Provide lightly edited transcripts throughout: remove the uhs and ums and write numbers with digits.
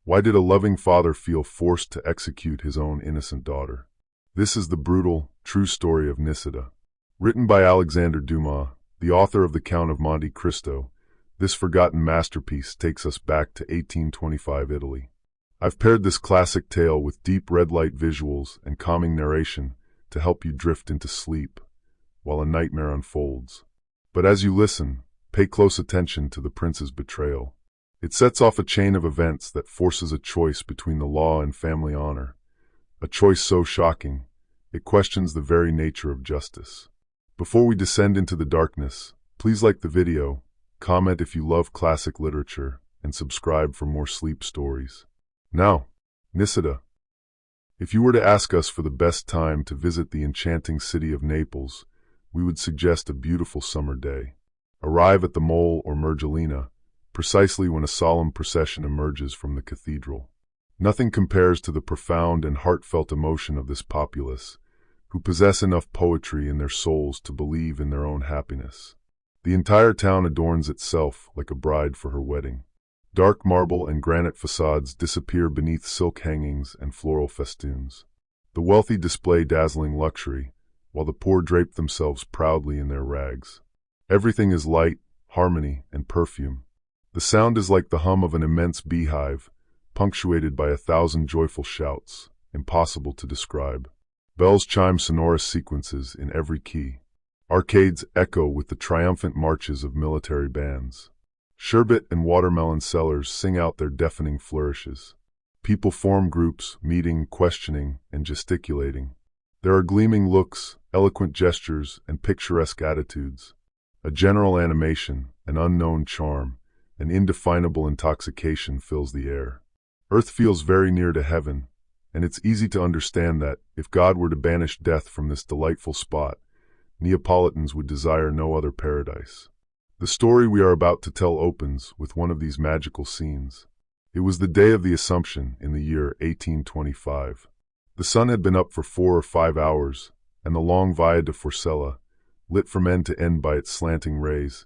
Why did a loving father feel forced to execute his own innocent daughter? This is the brutal, true story of Nisida. Written by Alexandre Dumas, the author of The Count of Monte Cristo, this forgotten masterpiece takes us back to 1825 Italy. I've paired this classic tale with deep red light visuals and calming narration to help you drift into sleep while a nightmare unfolds. But as you listen, pay close attention to the prince's betrayal. It sets off a chain of events that forces a choice between the law and family honor. A choice so shocking, it questions the very nature of justice. Before we descend into the darkness, please like the video, comment if you love classic literature, and subscribe for more sleep stories. Now, Nisida. If you were to ask us for the best time to visit the enchanting city of Naples, we would suggest a beautiful summer day. Arrive at the Mole or Mergellina, precisely when a solemn procession emerges from the cathedral. Nothing compares to the profound and heartfelt emotion of this populace, who possess enough poetry in their souls to believe in their own happiness. The entire town adorns itself like a bride for her wedding. Dark marble and granite facades disappear beneath silk hangings and floral festoons. The wealthy display dazzling luxury, while the poor drape themselves proudly in their rags. Everything is light, harmony, and perfume. The sound is like the hum of an immense beehive, punctuated by 1,000 joyful shouts, impossible to describe. Bells chime sonorous sequences in every key. Arcades echo with the triumphant marches of military bands. Sherbet and watermelon sellers sing out their deafening flourishes. People form groups, meeting, questioning, and gesticulating. There are gleaming looks, eloquent gestures, and picturesque attitudes. A general animation, an unknown charm, an indefinable intoxication fills the air. Earth feels very near to heaven, and it's easy to understand that, if God were to banish death from this delightful spot, Neapolitans would desire no other paradise. The story we are about to tell opens with one of these magical scenes. It was the day of the Assumption in the year 1825. The sun had been up for 4 or 5 hours, and the long Via de Forcella, lit from end to end by its slanting rays,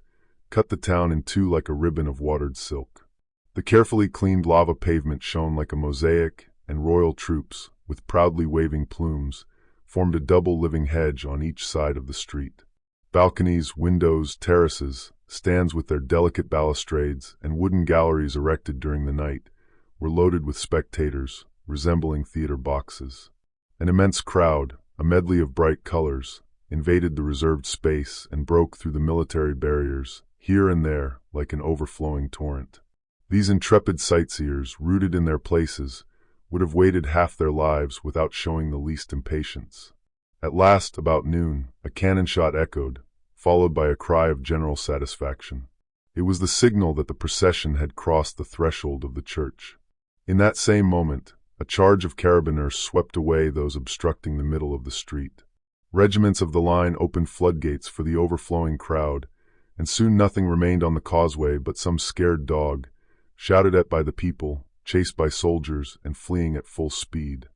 cut the town in two like a ribbon of watered silk. The carefully cleaned lava pavement shone like a mosaic, and royal troops, with proudly waving plumes, formed a double living hedge on each side of the street. Balconies, windows, terraces, stands with their delicate balustrades, and wooden galleries erected during the night, were loaded with spectators, resembling theater boxes. An immense crowd, a medley of bright colors, invaded the reserved space and broke through the military barriers, here and there, like an overflowing torrent. These intrepid sightseers, rooted in their places, would have waited half their lives without showing the least impatience. At last, about noon, a cannon shot echoed, followed by a cry of general satisfaction. It was the signal that the procession had crossed the threshold of the church. In that same moment, a charge of carabineers swept away those obstructing the middle of the street. Regiments of the line opened floodgates for the overflowing crowd, and soon nothing remained on the causeway but some scared dog, shouted at by the people, chased by soldiers, and fleeing at full speed.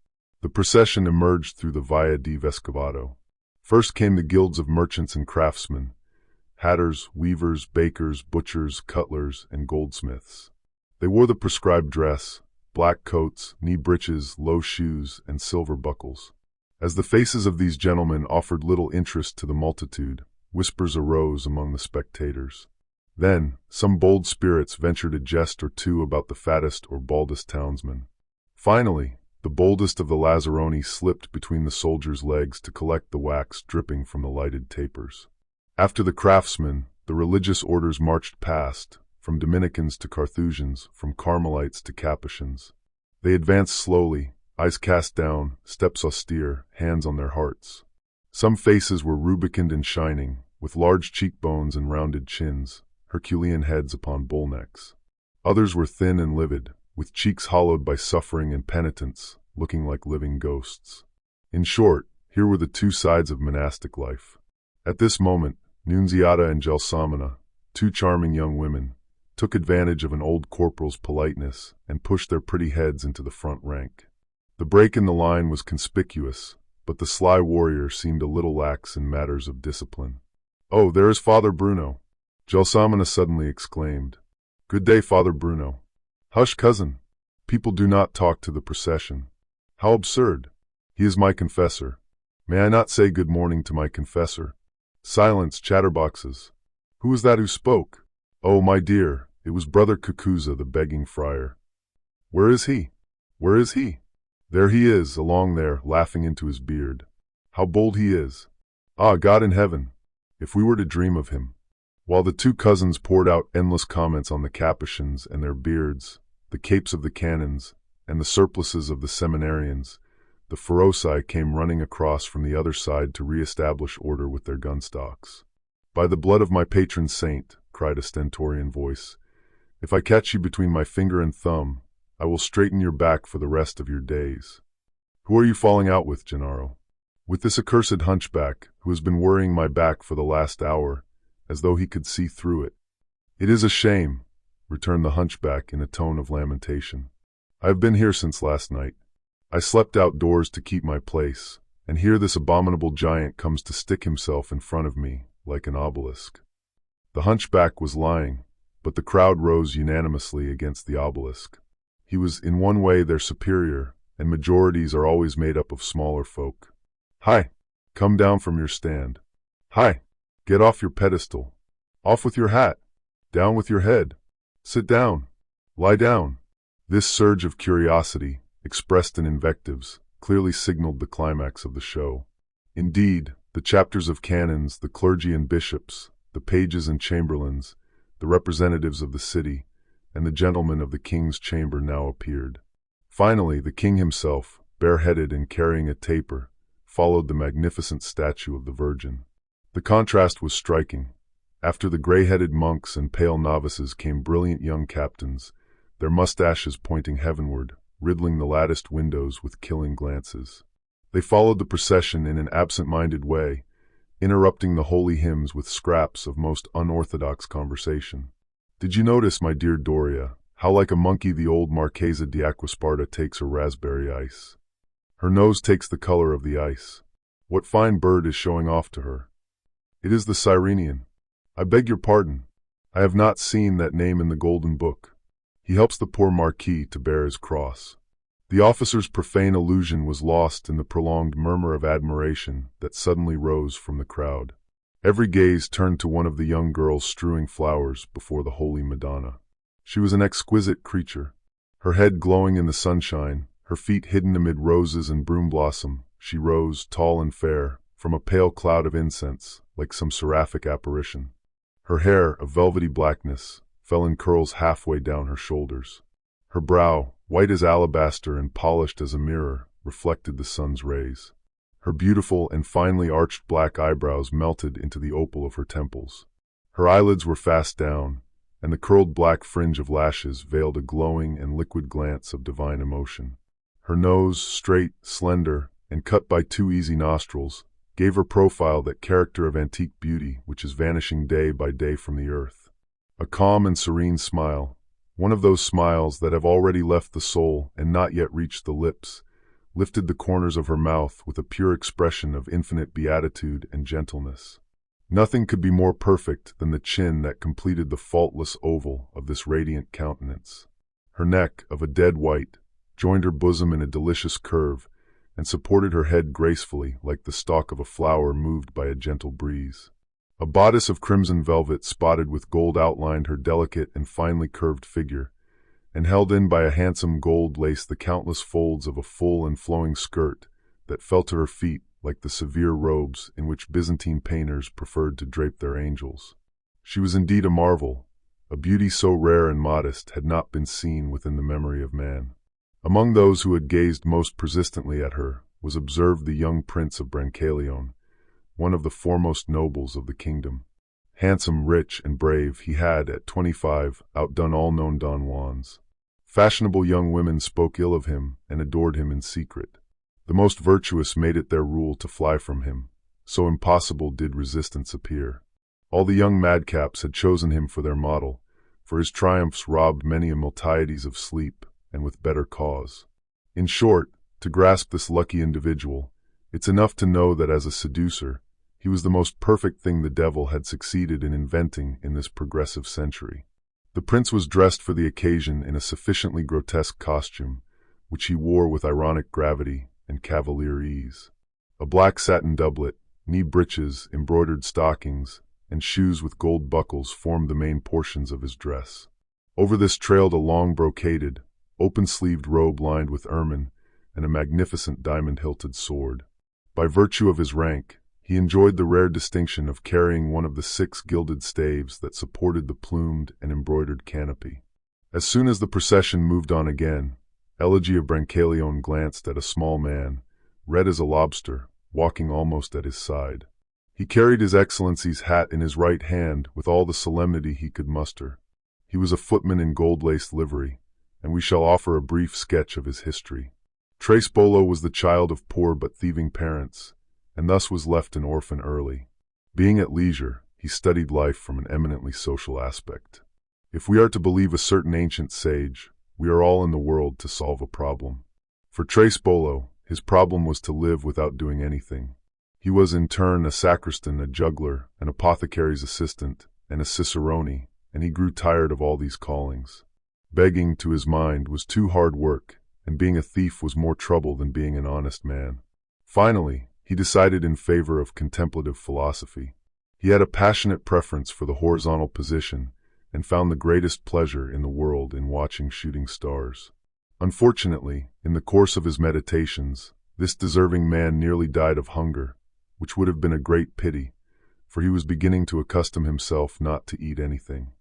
The procession emerged through the Via di Vescovado. First came the guilds of merchants and craftsmen, hatters, weavers, bakers, butchers, cutlers, and goldsmiths. They wore the prescribed dress, black coats, knee breeches, low shoes, and silver buckles. As the faces of these gentlemen offered little interest to the multitude, whispers arose among the spectators. Then, some bold spirits ventured a jest or two about the fattest or baldest townsman. Finally, the boldest of the Lazzaroni slipped between the soldiers' legs to collect the wax dripping from the lighted tapers. After the craftsmen, the religious orders marched past, from Dominicans to Carthusians, from Carmelites to Capuchins. They advanced slowly, eyes cast down, steps austere, hands on their hearts. Some faces were rubicund and shining, with large cheekbones and rounded chins, Herculean heads upon bull necks. Others were thin and livid, with cheeks hollowed by suffering and penitence, looking like living ghosts. In short, here were the two sides of monastic life. At this moment, Nunziata and Gelsomina, two charming young women, took advantage of an old corporal's politeness and pushed their pretty heads into the front rank. The break in the line was conspicuous, but the sly warrior seemed a little lax in matters of discipline. "Oh, there is Father Bruno," Gelsomina suddenly exclaimed. "Good day, Father Bruno." "Hush, cousin. People do not talk to the procession. How absurd. He is my confessor. May I not say good morning to my confessor? Silence, chatterboxes. Who was that who spoke? Oh, my dear, it was Brother Cucuzza, the begging friar. Where is he? Where is he? There he is, along there, laughing into his beard. How bold he is. Ah, God in heaven, if we were to dream of him. While the two cousins poured out endless comments on the Capuchins and their beards, the capes of the canons, and the surplices of the seminarians, the Feroci came running across from the other side to re-establish order with their gunstocks. By the blood of my patron saint, cried a stentorian voice, if I catch you between my finger and thumb, I will straighten your back for the rest of your days. Who are you falling out with, Gennaro? With this accursed hunchback, who has been worrying my back for the last hour, as though he could see through it. It is a shame, returned the hunchback in a tone of lamentation. I have been here since last night. I slept outdoors to keep my place, and here this abominable giant comes to stick himself in front of me, like an obelisk. The hunchback was lying, but the crowd rose unanimously against the obelisk. He was in one way their superior, and majorities are always made up of smaller folk. Hi! Come down from your stand. Hi! Get off your pedestal. Off with your hat. Down with your head. Sit down. Lie down. This surge of curiosity, expressed in invectives, clearly signaled the climax of the show. Indeed, the chapters of canons, the clergy and bishops, the pages and chamberlains, the representatives of the city, and the gentlemen of the king's chamber now appeared. Finally, the king himself, bareheaded and carrying a taper, followed the magnificent statue of the Virgin. The contrast was striking. After the gray-headed monks and pale novices came brilliant young captains, their mustaches pointing heavenward, riddling the latticed windows with killing glances. They followed the procession in an absent-minded way, interrupting the holy hymns with scraps of most unorthodox conversation. Did you notice, my dear Doria, how like a monkey the old Marchesa di Acquasparta takes her raspberry ice? Her nose takes the color of the ice. What fine bird is showing off to her? It is the Cyrenian. I beg your pardon. I have not seen that name in the Golden Book. He helps the poor Marquis to bear his cross. The officer's profane allusion was lost in the prolonged murmur of admiration that suddenly rose from the crowd. Every gaze turned to one of the young girls strewing flowers before the Holy Madonna. She was an exquisite creature. Her head glowing in the sunshine, her feet hidden amid roses and broom blossom, she rose, tall and fair, from a pale cloud of incense, like some seraphic apparition. Her hair, of velvety blackness, fell in curls halfway down her shoulders. Her brow, white as alabaster and polished as a mirror, reflected the sun's rays. Her beautiful and finely arched black eyebrows melted into the opal of her temples. Her eyelids were fast down, and the curled black fringe of lashes veiled a glowing and liquid glance of divine emotion. Her nose, straight, slender, and cut by two easy nostrils, gave her profile that character of antique beauty which is vanishing day by day from the earth. A calm and serene smile, one of those smiles that have already left the soul and not yet reached the lips, lifted the corners of her mouth with a pure expression of infinite beatitude and gentleness. Nothing could be more perfect than the chin that completed the faultless oval of this radiant countenance. Her neck, of a dead white, joined her bosom in a delicious curve, and supported her head gracefully like the stalk of a flower moved by a gentle breeze. A bodice of crimson velvet spotted with gold outlined her delicate and finely curved figure, and held in by a handsome gold lace the countless folds of a full and flowing skirt that fell to her feet like the severe robes in which Byzantine painters preferred to drape their angels. She was indeed a marvel. A beauty so rare and modest had not been seen within the memory of man. Among those who had gazed most persistently at her was observed the young Prince of Brancaleone, one of the foremost nobles of the kingdom. Handsome, rich, and brave, he had, at 25, outdone all known Don Juans. Fashionable young women spoke ill of him and adored him in secret. The most virtuous made it their rule to fly from him, so impossible did resistance appear. All the young madcaps had chosen him for their model, for his triumphs robbed many a Miltiades of sleep, and with better cause. In short, to grasp this lucky individual, it's enough to know that as a seducer, he was the most perfect thing the devil had succeeded in inventing in this progressive century. The prince was dressed for the occasion in a sufficiently grotesque costume, which he wore with ironic gravity and cavalier ease. A black satin doublet, knee breeches, embroidered stockings, and shoes with gold buckles formed the main portions of his dress. Over this trailed a long brocaded, open-sleeved robe lined with ermine and a magnificent diamond-hilted sword. By virtue of his rank, he enjoyed the rare distinction of carrying one of the 6 gilded staves that supported the plumed and embroidered canopy. As soon as the procession moved on again, Elegy of Brancaleone glanced at a small man, red as a lobster, walking almost at his side. He carried His Excellency's hat in his right hand with all the solemnity he could muster. He was a footman in gold-laced livery, and we shall offer a brief sketch of his history. Trespolo was the child of poor but thieving parents, and thus was left an orphan early. Being at leisure, he studied life from an eminently social aspect. If we are to believe a certain ancient sage, we are all in the world to solve a problem. For Trespolo, his problem was to live without doing anything. He was in turn a sacristan, a juggler, an apothecary's assistant, and a cicerone, and he grew tired of all these callings. Begging, to his mind, was too hard work, and being a thief was more trouble than being an honest man. Finally, he decided in favor of contemplative philosophy. He had a passionate preference for the horizontal position, and found the greatest pleasure in the world in watching shooting stars. Unfortunately, in the course of his meditations, this deserving man nearly died of hunger, which would have been a great pity, for he was beginning to accustom himself not to eat anything.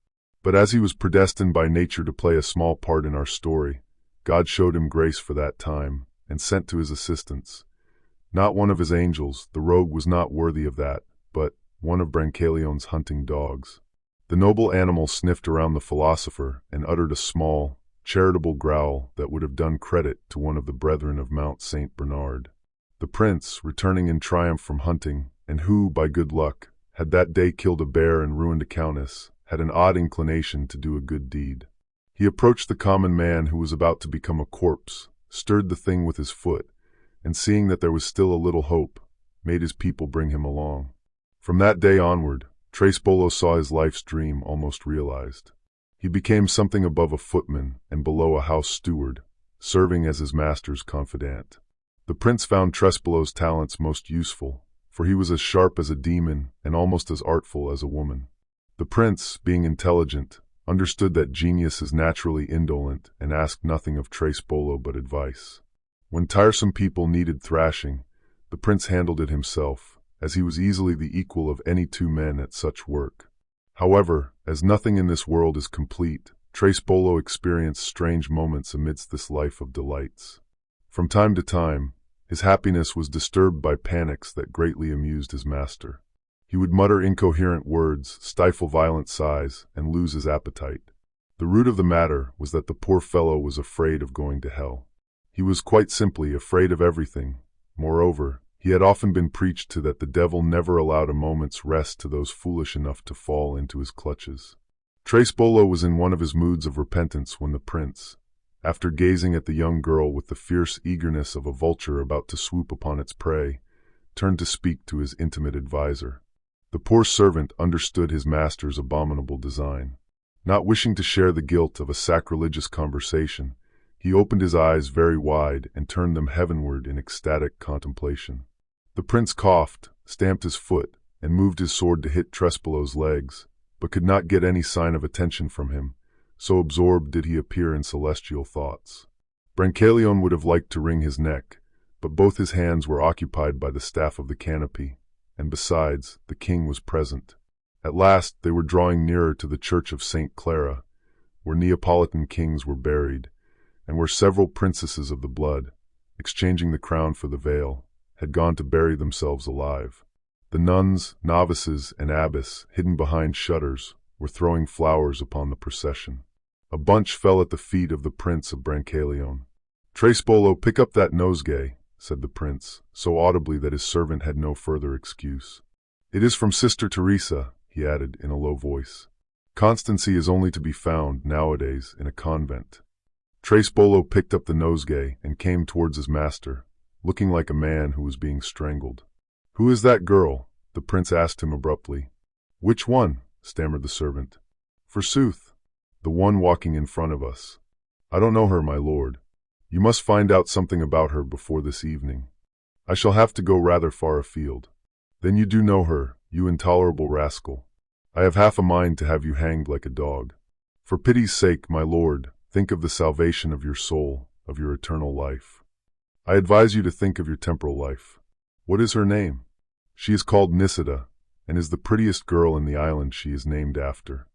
But as he was predestined by nature to play a small part in our story, God showed him grace for that time, and sent to his assistance, not one of his angels, the rogue was not worthy of that, but one of Brancaleone's hunting dogs. The noble animal sniffed around the philosopher and uttered a small, charitable growl that would have done credit to one of the brethren of Mount St. Bernard. The prince, returning in triumph from hunting, and who, by good luck, had that day killed a bear and ruined a countess, had an odd inclination to do a good deed. He approached the common man who was about to become a corpse, stirred the thing with his foot, and seeing that there was still a little hope, made his people bring him along. From that day onward, Trespolo saw his life's dream almost realized. He became something above a footman and below a house steward, serving as his master's confidant. The prince found Trespolo's talents most useful, for he was as sharp as a demon and almost as artful as a woman. The prince, being intelligent, understood that genius is naturally indolent and asked nothing of Trespolo but advice. When tiresome people needed thrashing, the prince handled it himself, as he was easily the equal of any 2 men at such work. However, as nothing in this world is complete, Trespolo experienced strange moments amidst this life of delights. From time to time, his happiness was disturbed by panics that greatly amused his master. He would mutter incoherent words, stifle violent sighs, and lose his appetite. The root of the matter was that the poor fellow was afraid of going to hell. He was quite simply afraid of everything. Moreover, he had often been preached to that the devil never allowed a moment's rest to those foolish enough to fall into his clutches. Trespolo was in one of his moods of repentance when the prince, after gazing at the young girl with the fierce eagerness of a vulture about to swoop upon its prey, turned to speak to his intimate adviser. The poor servant understood his master's abominable design. Not wishing to share the guilt of a sacrilegious conversation, he opened his eyes very wide and turned them heavenward in ecstatic contemplation. The prince coughed, stamped his foot, and moved his sword to hit Trespolo's legs, but could not get any sign of attention from him, so absorbed did he appear in celestial thoughts. Brancaleone would have liked to wring his neck, but both his hands were occupied by the staff of the canopy, and besides, the king was present. At last they were drawing nearer to the church of St. Clara, where Neapolitan kings were buried, and where several princesses of the blood, exchanging the crown for the veil, had gone to bury themselves alive. The nuns, novices, and abbess, hidden behind shutters, were throwing flowers upon the procession. A bunch fell at the feet of the Prince of Brancaleone. "Trespolo, pick up that nosegay," said the prince, so audibly that his servant had no further excuse. "It is from Sister Teresa," he added in a low voice. "Constancy is only to be found, nowadays, in a convent." Trespolo picked up the nosegay and came towards his master, looking like a man who was being strangled. "Who is that girl?" the prince asked him abruptly. "Which one?" stammered the servant. "Forsooth, the one walking in front of us. I don't know her, my lord. You must find out something about her before this evening. I shall have to go rather far afield. Then you do know her, you intolerable rascal. I have half a mind to have you hanged like a dog. For pity's sake, my lord, think of the salvation of your soul, of your eternal life. I advise you to think of your temporal life. What is her name? She is called Nisida, and is the prettiest girl in the island she is named after.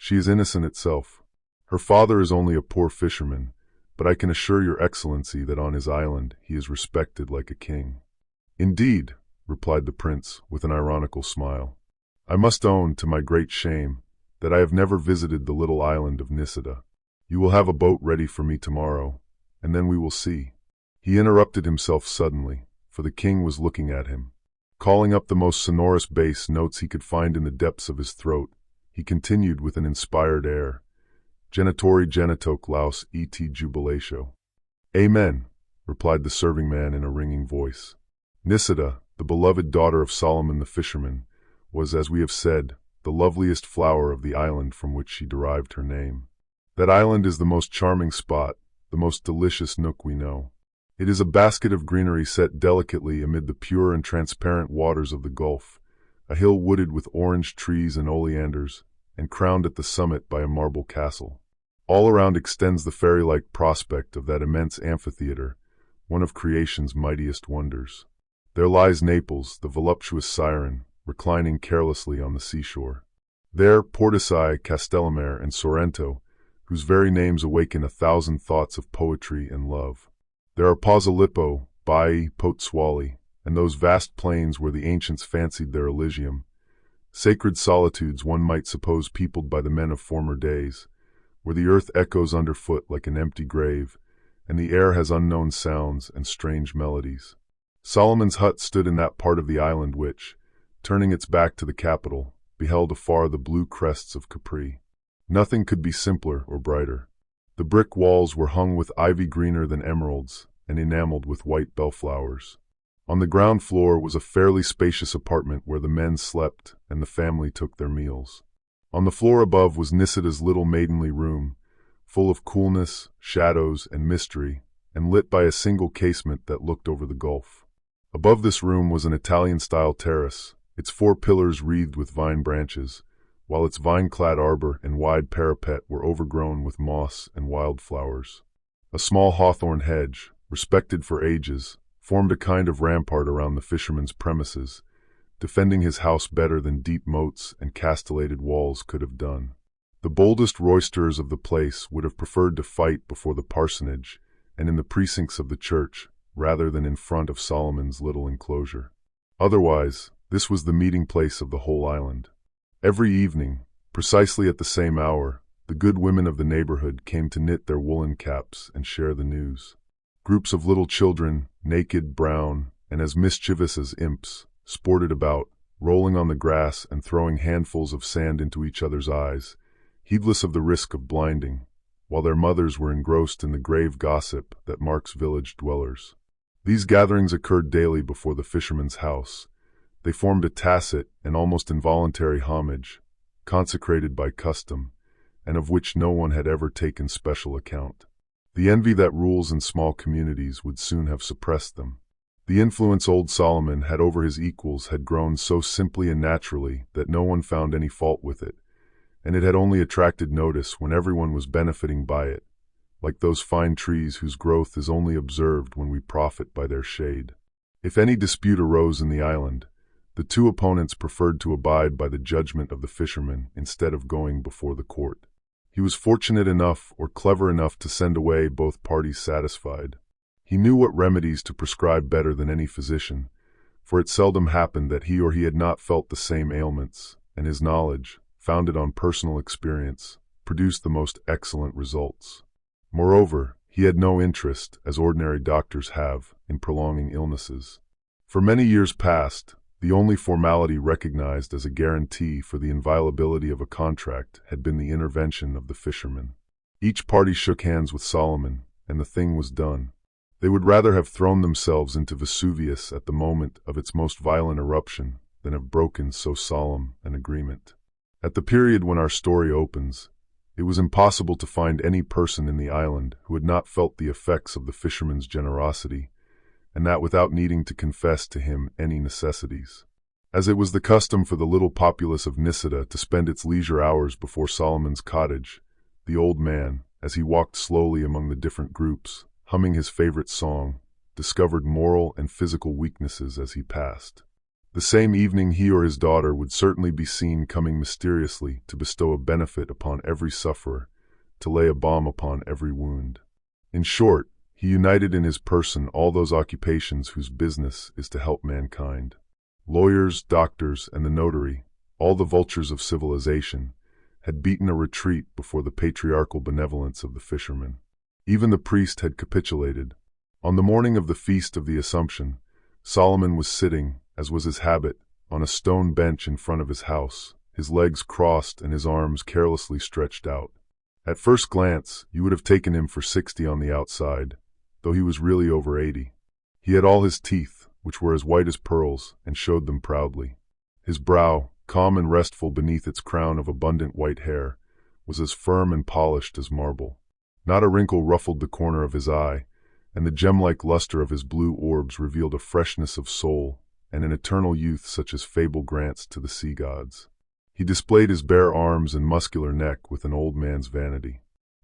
She is innocent itself. Her father is only a poor fisherman, but I can assure your excellency that on his island he is respected like a king. Indeed, replied the prince with an ironical smile. I must own, to my great shame, that I have never visited the little island of Nisida. You will have a boat ready for me tomorrow, and then we will see. He interrupted himself suddenly, for the king was looking at him. Calling up the most sonorous bass notes he could find in the depths of his throat, he continued with an inspired air, Genitori genitoque laus et jubilatio. Amen, replied the serving man in a ringing voice. Nisida, the beloved daughter of Solomon the fisherman, was, as we have said, the loveliest flower of the island from which she derived her name. That island is the most charming spot, the most delicious nook we know. It is a basket of greenery set delicately amid the pure and transparent waters of the Gulf, a hill wooded with orange trees and oleanders, and crowned at the summit by a marble castle. All around extends the fairy-like prospect of that immense amphitheater, one of creation's mightiest wonders. There lies Naples, the voluptuous siren, reclining carelessly on the seashore. There Porticai, Castellamare, and Sorrento, whose very names awaken 1,000 thoughts of poetry and love. There are Posilippo, Baiae, Pozzuoli, and those vast plains where the ancients fancied their Elysium, sacred solitudes one might suppose peopled by the men of former days, where the earth echoes underfoot like an empty grave, and the air has unknown sounds and strange melodies. Solomon's hut stood in that part of the island which, turning its back to the capital, beheld afar the blue crests of Capri. Nothing could be simpler or brighter. The brick walls were hung with ivy greener than emeralds and enameled with white bellflowers. On the ground floor was a fairly spacious apartment where the men slept and the family took their meals. On the floor above was Nisida's little maidenly room, full of coolness, shadows, and mystery, and lit by a single casement that looked over the Gulf. Above this room was an Italian-style terrace, its 4 pillars wreathed with vine branches, while its vine-clad arbor and wide parapet were overgrown with moss and wildflowers. A small hawthorn hedge, respected for ages, formed a kind of rampart around the fisherman's premises, defending his house better than deep moats and castellated walls could have done. The boldest roisterers of the place would have preferred to fight before the parsonage and in the precincts of the church, rather than in front of Solomon's little enclosure. Otherwise, this was the meeting place of the whole island. Every evening, precisely at the same hour, the good women of the neighborhood came to knit their woolen caps and share the news. Groups of little children, naked, brown, and as mischievous as imps, sported about, rolling on the grass and throwing handfuls of sand into each other's eyes, heedless of the risk of blinding, while their mothers were engrossed in the grave gossip that marks village dwellers. These gatherings occurred daily before the fisherman's house. They formed a tacit and almost involuntary homage, consecrated by custom, and of which no one had ever taken special account. The envy that rules in small communities would soon have suppressed them. The influence old Solomon had over his equals had grown so simply and naturally that no one found any fault with it, and it had only attracted notice when everyone was benefiting by it, like those fine trees whose growth is only observed when we profit by their shade. If any dispute arose in the island, the 2 opponents preferred to abide by the judgment of the fisherman instead of going before the court. He was fortunate enough or clever enough to send away both parties satisfied. He knew what remedies to prescribe better than any physician, for it seldom happened that he or he had not felt the same ailments, and his knowledge, founded on personal experience, produced the most excellent results. Moreover, he had no interest, as ordinary doctors have, in prolonging illnesses. For many years past, the only formality recognized as a guarantee for the inviolability of a contract had been the intervention of the fisherman. Each party shook hands with Solomon, and the thing was done. They would rather have thrown themselves into Vesuvius at the moment of its most violent eruption than have broken so solemn an agreement. At the period when our story opens, It was impossible to find any person in the island who had not felt the effects of the fisherman's generosity, and that without needing to confess to him any necessities. As it was the custom for the little populace of Nisida to spend its leisure hours before Solomon's cottage, the old man, as he walked slowly among the different groups, humming his favorite song, discovered moral and physical weaknesses as he passed. The same evening he or his daughter would certainly be seen coming mysteriously to bestow a benefit upon every sufferer, to lay a balm upon every wound. In short, he united in his person all those occupations whose business is to help mankind. Lawyers, doctors, and the notary, all the vultures of civilization, had beaten a retreat before the patriarchal benevolence of the fisherman. Even the priest had capitulated. On the morning of the Feast of the Assumption, Solomon was sitting, as was his habit, on a stone bench in front of his house, his legs crossed and his arms carelessly stretched out. At first glance, you would have taken him for 60 on the outside, though he was really over 80. He had all his teeth, which were as white as pearls, and showed them proudly. His brow, calm and restful beneath its crown of abundant white hair, was as firm and polished as marble. Not a wrinkle ruffled the corner of his eye, and the gem-like luster of his blue orbs revealed a freshness of soul and an eternal youth such as fable grants to the sea gods. He displayed his bare arms and muscular neck with an old man's vanity.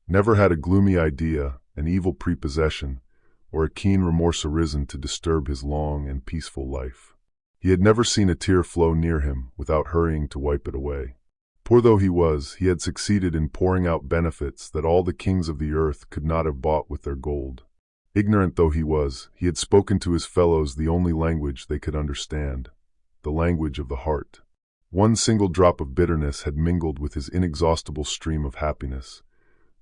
Never had a gloomy idea, an evil prepossession, or a keen remorse arisen to disturb his long and peaceful life. He had never seen a tear flow near him without hurrying to wipe it away. Poor though he was, he had succeeded in pouring out benefits that all the kings of the earth could not have bought with their gold. Ignorant though he was, he had spoken to his fellows the only language they could understand, the language of the heart. One single drop of bitterness had mingled with his inexhaustible stream of happiness.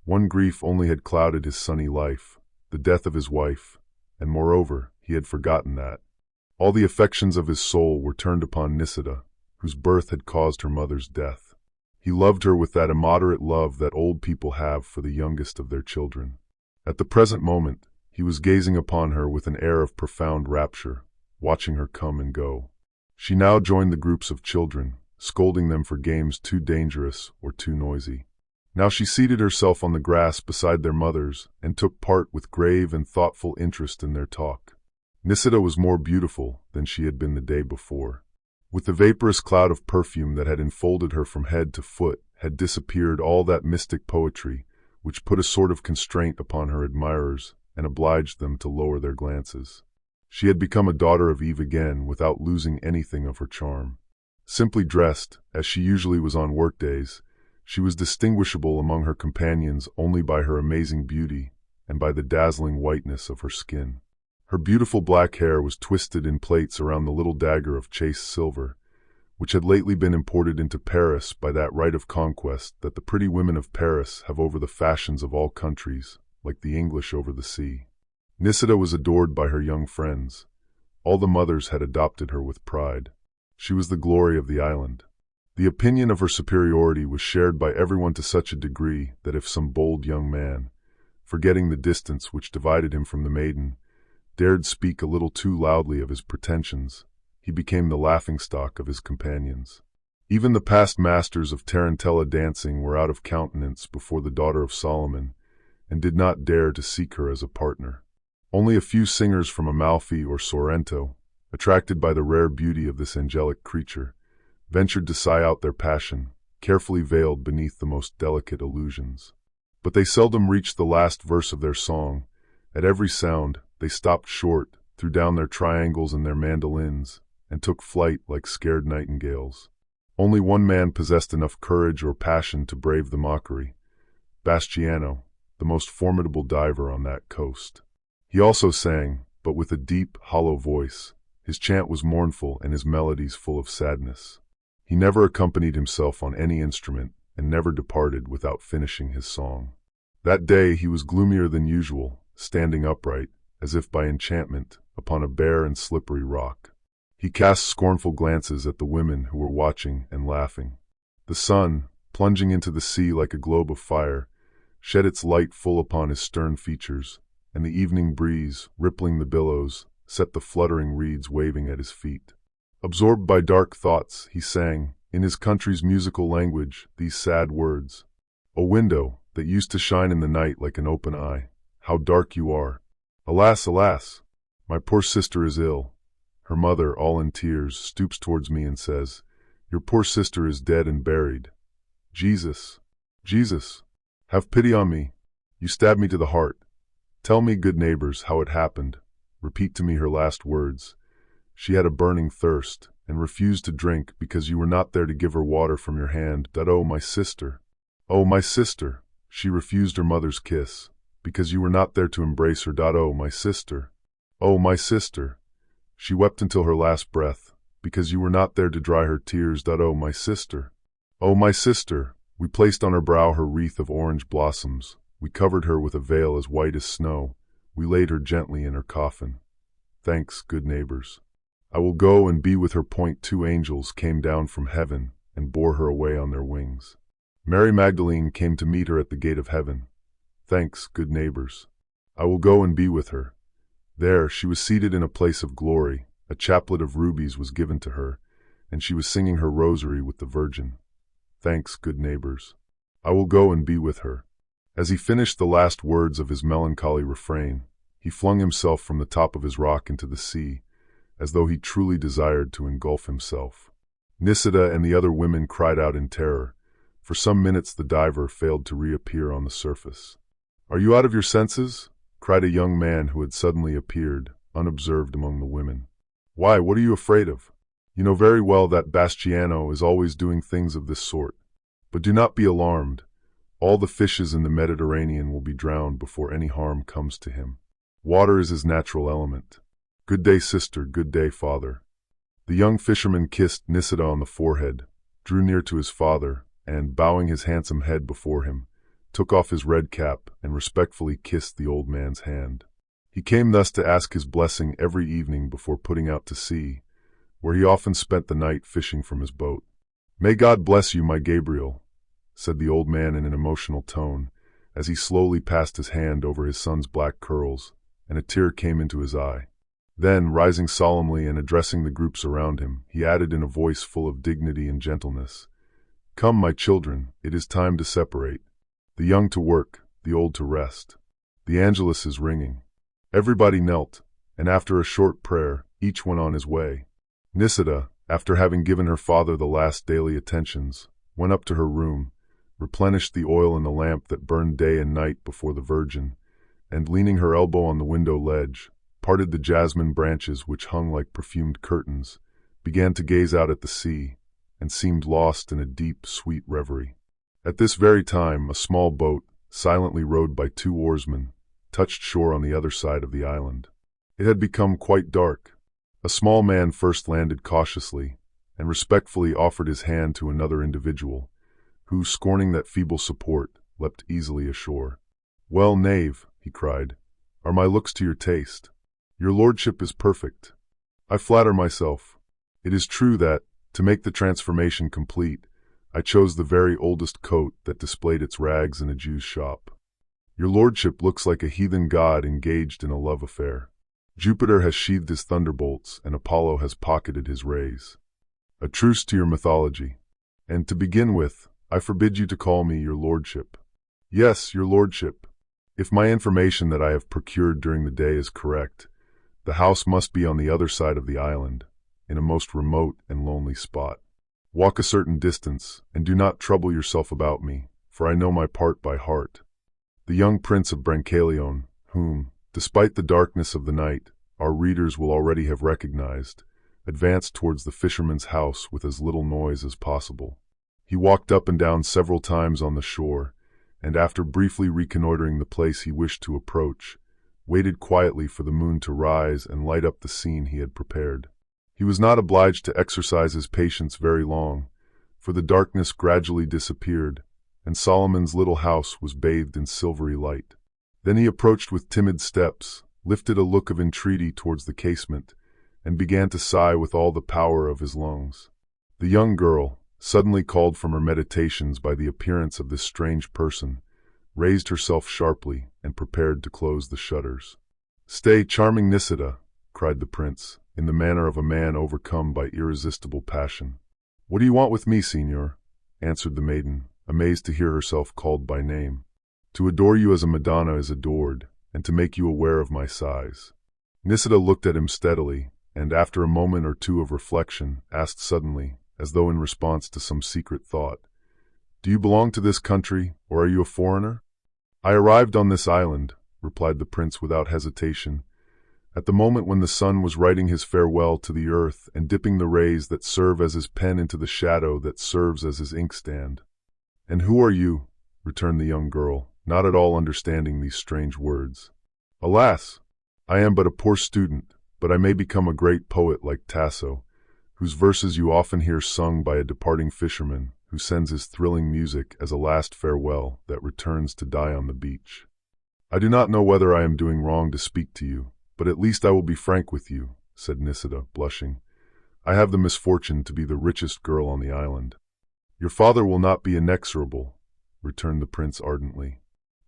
One grief only had clouded his sunny life, the death of his wife, and moreover, he had forgotten that. All the affections of his soul were turned upon Nisida, whose birth had caused her mother's death. He loved her with that immoderate love that old people have for the youngest of their children. At the present moment, he was gazing upon her with an air of profound rapture, watching her come and go. She now joined the groups of children, scolding them for games too dangerous or too noisy. Now she seated herself on the grass beside their mothers and took part with grave and thoughtful interest in their talk. Nisida was more beautiful than she had been the day before. With the vaporous cloud of perfume that had enfolded her from head to foot had disappeared all that mystic poetry which put a sort of constraint upon her admirers and obliged them to lower their glances. She had become a daughter of Eve again without losing anything of her charm. Simply dressed, as she usually was on workdays, she was distinguishable among her companions only by her amazing beauty and by the dazzling whiteness of her skin. Her beautiful black hair was twisted in plaits around the little dagger of chased silver, which had lately been imported into Paris by that right of conquest that the pretty women of Paris have over the fashions of all countries, like the English over the sea. Nisida was adored by her young friends. All the mothers had adopted her with pride. She was the glory of the island. The opinion of her superiority was shared by everyone to such a degree that if some bold young man, forgetting the distance which divided him from the maiden, dared speak a little too loudly of his pretensions, he became the laughingstock of his companions. Even the past masters of tarantella dancing were out of countenance before the daughter of Solomon, and did not dare to seek her as a partner. Only a few singers from Amalfi or Sorrento, attracted by the rare beauty of this angelic creature, ventured to sigh out their passion, carefully veiled beneath the most delicate allusions. But they seldom reached the last verse of their song. At every sound, they stopped short, threw down their triangles and their mandolins, and took flight like scared nightingales. Only one man possessed enough courage or passion to brave the mockery, Bastiano, the most formidable diver on that coast. He also sang, but with a deep, hollow voice. His chant was mournful and his melodies full of sadness. He never accompanied himself on any instrument and never departed without finishing his song. That day he was gloomier than usual, standing upright, as if by enchantment, upon a bare and slippery rock. He cast scornful glances at the women who were watching and laughing. The sun, plunging into the sea like a globe of fire, shed its light full upon his stern features, and the evening breeze, rippling the billows, set the fluttering reeds waving at his feet. Absorbed by dark thoughts, he sang, in his country's musical language, these sad words: O window, that used to shine in the night like an open eye, how dark you are! Alas, alas! My poor sister is ill. Her mother, all in tears, stoops towards me and says, Your poor sister is dead and buried. Jesus, Jesus, have pity on me. You stab me to the heart. Tell me, good neighbors, how it happened. Repeat to me her last words. She had a burning thirst, and refused to drink because you were not there to give her water from your hand. Oh, my sister! Oh, my sister! She refused her mother's kiss, because you were not there to embrace her. Oh, my sister! Oh, my sister! She wept until her last breath, because you were not there to dry her tears. Oh, my sister! Oh, my sister! We placed on her brow her wreath of orange blossoms. We covered her with a veil as white as snow. We laid her gently in her coffin. Thanks, good neighbors. I will go and be with her. 2 angels came down from heaven and bore her away on their wings. Mary Magdalene came to meet her at the gate of heaven. Thanks, good neighbors. I will go and be with her. There she was seated in a place of glory. A chaplet of rubies was given to her, and she was singing her rosary with the Virgin. Thanks, good neighbors. I will go and be with her. As he finished the last words of his melancholy refrain, he flung himself from the top of his rock into the sea, as though he truly desired to engulf himself. Nisida and the other women cried out in terror. For some minutes the diver failed to reappear on the surface. Are you out of your senses? Cried a young man who had suddenly appeared, unobserved among the women. Why, what are you afraid of? You know very well that Bastiano is always doing things of this sort. But do not be alarmed. All the fishes in the Mediterranean will be drowned before any harm comes to him. Water is his natural element. Good day, sister, good day, father. The young fisherman kissed Nisida on the forehead, drew near to his father, and, bowing his handsome head before him, took off his red cap and respectfully kissed the old man's hand. He came thus to ask his blessing every evening before putting out to sea, where he often spent the night fishing from his boat. May God bless you, my Gabriel, said the old man in an emotional tone, as he slowly passed his hand over his son's black curls, and a tear came into his eye. Then, rising solemnly and addressing the groups around him, he added in a voice full of dignity and gentleness, Come, my children, it is time to separate. The young to work, the old to rest. The Angelus is ringing. Everybody knelt, and after a short prayer, each went on his way. Nisida, after having given her father the last daily attentions, went up to her room, replenished the oil in the lamp that burned day and night before the Virgin, and leaning her elbow on the window ledge, parted the jasmine branches which hung like perfumed curtains, began to gaze out at the sea, and seemed lost in a deep, sweet reverie. At this very time, a small boat, silently rowed by 2 oarsmen, touched shore on the other side of the island. It had become quite dark. A small man first landed cautiously, and respectfully offered his hand to another individual, who, scorning that feeble support, leapt easily ashore. Well, knave, he cried, are my looks to your taste? Your lordship is perfect. I flatter myself. It is true that, to make the transformation complete, I chose the very oldest coat that displayed its rags in a Jew's shop. Your lordship looks like a heathen god engaged in a love affair. Jupiter has sheathed his thunderbolts, and Apollo has pocketed his rays. A truce to your mythology. And to begin with, I forbid you to call me your lordship. Yes, your lordship. If my information that I have procured during the day is correct, the house must be on the other side of the island, in a most remote and lonely spot. Walk a certain distance, and do not trouble yourself about me, for I know my part by heart. The young prince of Brancaleone, whom, despite the darkness of the night, our readers will already have recognized, advanced towards the fisherman's house with as little noise as possible. He walked up and down several times on the shore, and after briefly reconnoitering the place he wished to approach, waited quietly for the moon to rise and light up the scene he had prepared. He was not obliged to exercise his patience very long, for the darkness gradually disappeared, and Solomon's little house was bathed in silvery light. Then he approached with timid steps, lifted a look of entreaty towards the casement, and began to sigh with all the power of his lungs. The young girl, suddenly called from her meditations by the appearance of this strange person, raised herself sharply and prepared to close the shutters. "Stay, charming Nisida," cried the prince, in the manner of a man overcome by irresistible passion. "What do you want with me, signor?" answered the maiden, amazed to hear herself called by name. To adore you as a Madonna is adored, and to make you aware of my sighs. Nisida looked at him steadily, and after a moment or two of reflection, asked suddenly, as though in response to some secret thought, "Do you belong to this country, or are you a foreigner?" "I arrived on this island," replied the prince without hesitation, "at the moment when the sun was writing his farewell to the earth and dipping the rays that serve as his pen into the shadow that serves as his inkstand." "And who are you?" returned the young girl, not at all understanding these strange words. "Alas! I am but a poor student, but I may become a great poet like Tasso, whose verses you often hear sung by a departing fisherman who sends his thrilling music as a last farewell that returns to die on the beach. I do not know whether I am doing wrong to speak to you, but at least I will be frank with you," said Nisida, blushing. "I have the misfortune to be the richest girl on the island." "Your father will not be inexorable," returned the prince ardently.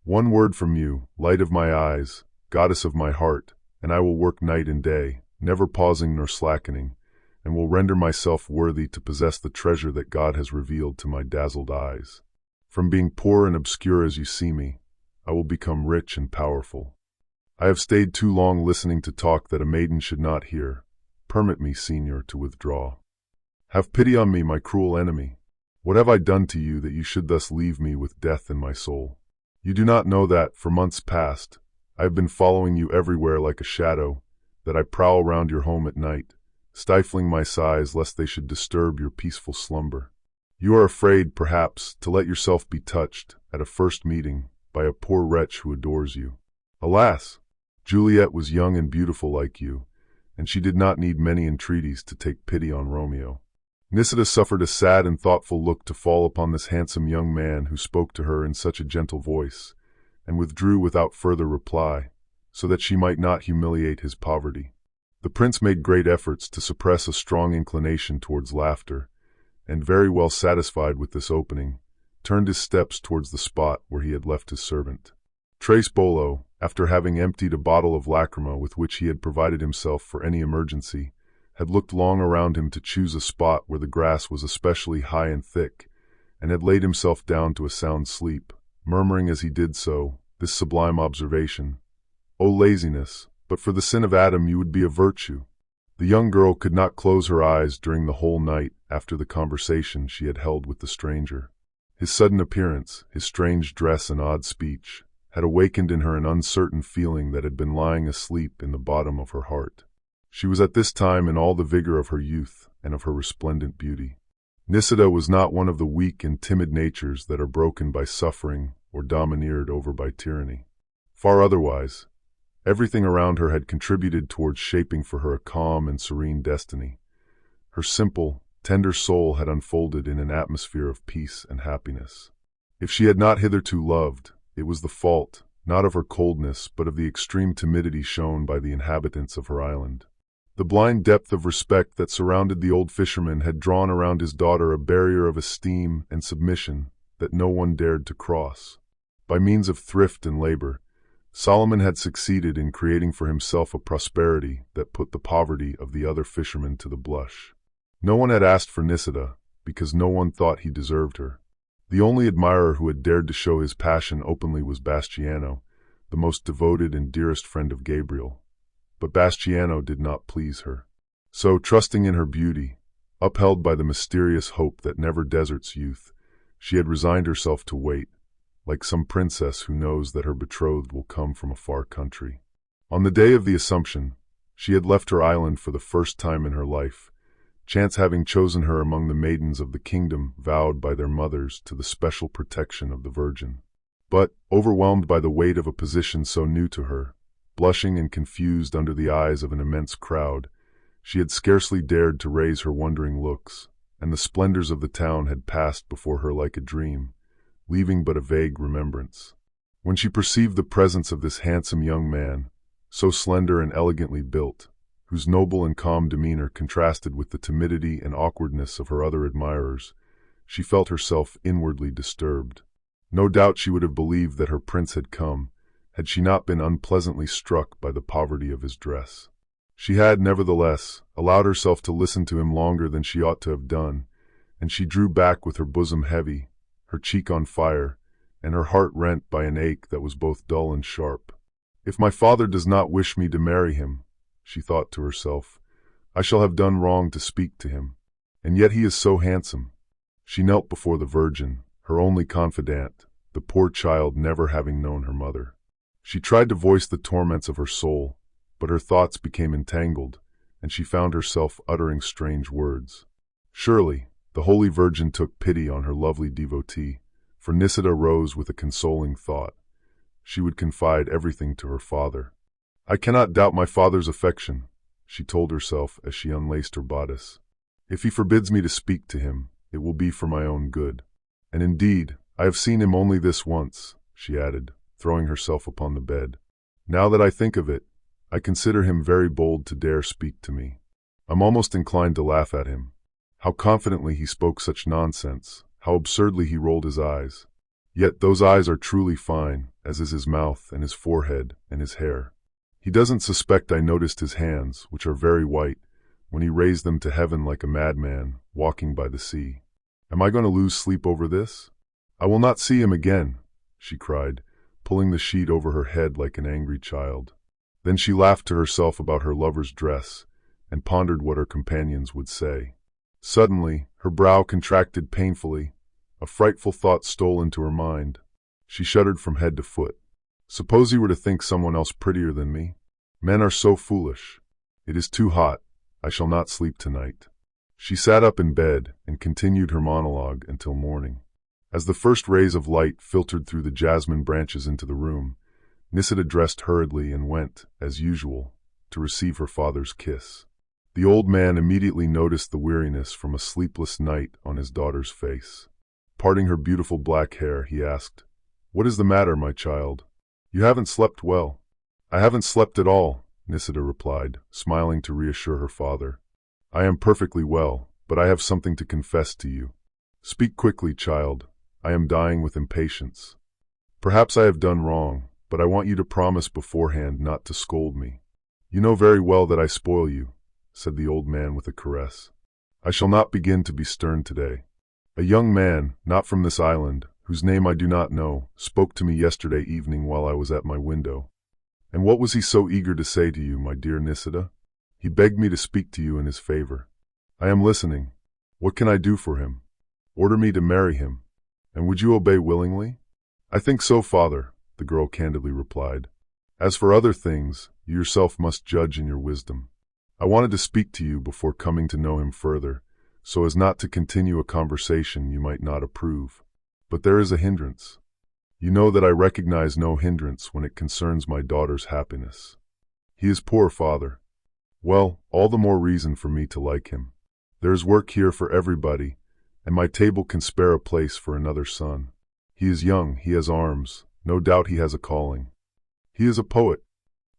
"One word from you, light of my eyes, goddess of my heart, and I will work night and day, never pausing nor slackening, and will render myself worthy to possess the treasure that God has revealed to my dazzled eyes. From being poor and obscure as you see me, I will become rich and powerful. I have stayed too long listening to talk that a maiden should not hear. Permit me, Signor, to withdraw. Have pity on me, my cruel enemy. What have I done to you that you should thus leave me with death in my soul? You do not know that, for months past, I have been following you everywhere like a shadow, that I prowl round your home at night, stifling my sighs lest they should disturb your peaceful slumber. You are afraid, perhaps, to let yourself be touched, at a first meeting, by a poor wretch who adores you. Alas! Juliet was young and beautiful like you, and she did not need many entreaties to take pity on Romeo." Nisida suffered a sad and thoughtful look to fall upon this handsome young man who spoke to her in such a gentle voice, and withdrew without further reply, so that she might not humiliate his poverty. The prince made great efforts to suppress a strong inclination towards laughter, and very well satisfied with this opening, turned his steps towards the spot where he had left his servant. Trace Bolo, after having emptied a bottle of lacrima with which he had provided himself for any emergency, had looked long around him to choose a spot where the grass was especially high and thick, and had laid himself down to a sound sleep, murmuring as he did so this sublime observation, "O laziness, but for the sin of Adam you would be a virtue." The young girl could not close her eyes during the whole night after the conversation she had held with the stranger. His sudden appearance, his strange dress and odd speech, had awakened in her an uncertain feeling that had been lying asleep in the bottom of her heart. She was at this time in all the vigor of her youth and of her resplendent beauty. Nisida was not one of the weak and timid natures that are broken by suffering or domineered over by tyranny. Far otherwise. Everything around her had contributed towards shaping for her a calm and serene destiny. Her simple, tender soul had unfolded in an atmosphere of peace and happiness. If she had not hitherto loved, it was the fault, not of her coldness, but of the extreme timidity shown by the inhabitants of her island. The blind depth of respect that surrounded the old fisherman had drawn around his daughter a barrier of esteem and submission that no one dared to cross. By means of thrift and labor, Solomon had succeeded in creating for himself a prosperity that put the poverty of the other fishermen to the blush. No one had asked for Nisida, because no one thought he deserved her. The only admirer who had dared to show his passion openly was Bastiano, the most devoted and dearest friend of Gabriel. But Bastiano did not please her. So, trusting in her beauty, upheld by the mysterious hope that never deserts youth, she had resigned herself to wait, like some princess who knows that her betrothed will come from a far country. On the day of the Assumption, she had left her island for the first time in her life, chance having chosen her among the maidens of the kingdom vowed by their mothers to the special protection of the Virgin. But, overwhelmed by the weight of a position so new to her, blushing and confused under the eyes of an immense crowd, she had scarcely dared to raise her wondering looks, and the splendors of the town had passed before her like a dream, leaving but a vague remembrance. When she perceived the presence of this handsome young man, so slender and elegantly built, whose noble and calm demeanor contrasted with the timidity and awkwardness of her other admirers, she felt herself inwardly disturbed. No doubt she would have believed that her prince had come, had she not been unpleasantly struck by the poverty of his dress. She had, nevertheless, allowed herself to listen to him longer than she ought to have done, and she drew back with her bosom heavy, her cheek on fire, and her heart rent by an ache that was both dull and sharp. "If my father does not wish me to marry him," she thought to herself, "I shall have done wrong to speak to him. And yet he is so handsome." She knelt before the Virgin, her only confidant, the poor child never having known her mother. She tried to voice the torments of her soul, but her thoughts became entangled, and she found herself uttering strange words. Surely, the Holy Virgin took pity on her lovely devotee, for Nisida rose with a consoling thought. She would confide everything to her father. "I cannot doubt my father's affection," she told herself as she unlaced her bodice. "If he forbids me to speak to him, it will be for my own good. And indeed, I have seen him only this once," she added, throwing herself upon the bed. "Now that I think of it, I consider him very bold to dare speak to me. I'm almost inclined to laugh at him. How confidently he spoke such nonsense, how absurdly he rolled his eyes. Yet those eyes are truly fine, as is his mouth and his forehead and his hair. He doesn't suspect I noticed his hands, which are very white, when he raised them to heaven like a madman, walking by the sea. Am I going to lose sleep over this? I will not see him again," she cried, pulling the sheet over her head like an angry child. Then she laughed to herself about her lover's dress, and pondered what her companions would say. Suddenly, her brow contracted painfully. A frightful thought stole into her mind. She shuddered from head to foot. Suppose he were to think someone else prettier than me? Men are so foolish. It is too hot. I shall not sleep tonight. She sat up in bed and continued her monologue until morning. As the first rays of light filtered through the jasmine branches into the room, Nisida dressed hurriedly and went, as usual, to receive her father's kiss. The old man immediately noticed the weariness from a sleepless night on his daughter's face. Parting her beautiful black hair, he asked, "What is the matter, my child? You haven't slept well." "I haven't slept at all," Nisida replied, smiling to reassure her father. "I am perfectly well, but I have something to confess to you." "Speak quickly, child. I am dying with impatience." "Perhaps I have done wrong, but I want you to promise beforehand not to scold me." "You know very well that I spoil you," said the old man with a caress. "I shall not begin to be stern today. A young man, not from this island, whose name I do not know, spoke to me yesterday evening while I was at my window. And what was he so eager to say to you, my dear Nisida? He begged me to speak to you in his favor. I am listening. What can I do for him? Order me to marry him. And would you obey willingly?" "I think so, father," the girl candidly replied. "As for other things, you yourself must judge in your wisdom. I wanted to speak to you before coming to know him further, so as not to continue a conversation you might not approve. But there is a hindrance. You know that I recognize no hindrance when it concerns my daughter's happiness. He is poor, father. Well, all the more reason for me to like him. There is work here for everybody, and my table can spare a place for another son. He is young, he has arms, no doubt he has a calling. He is a poet.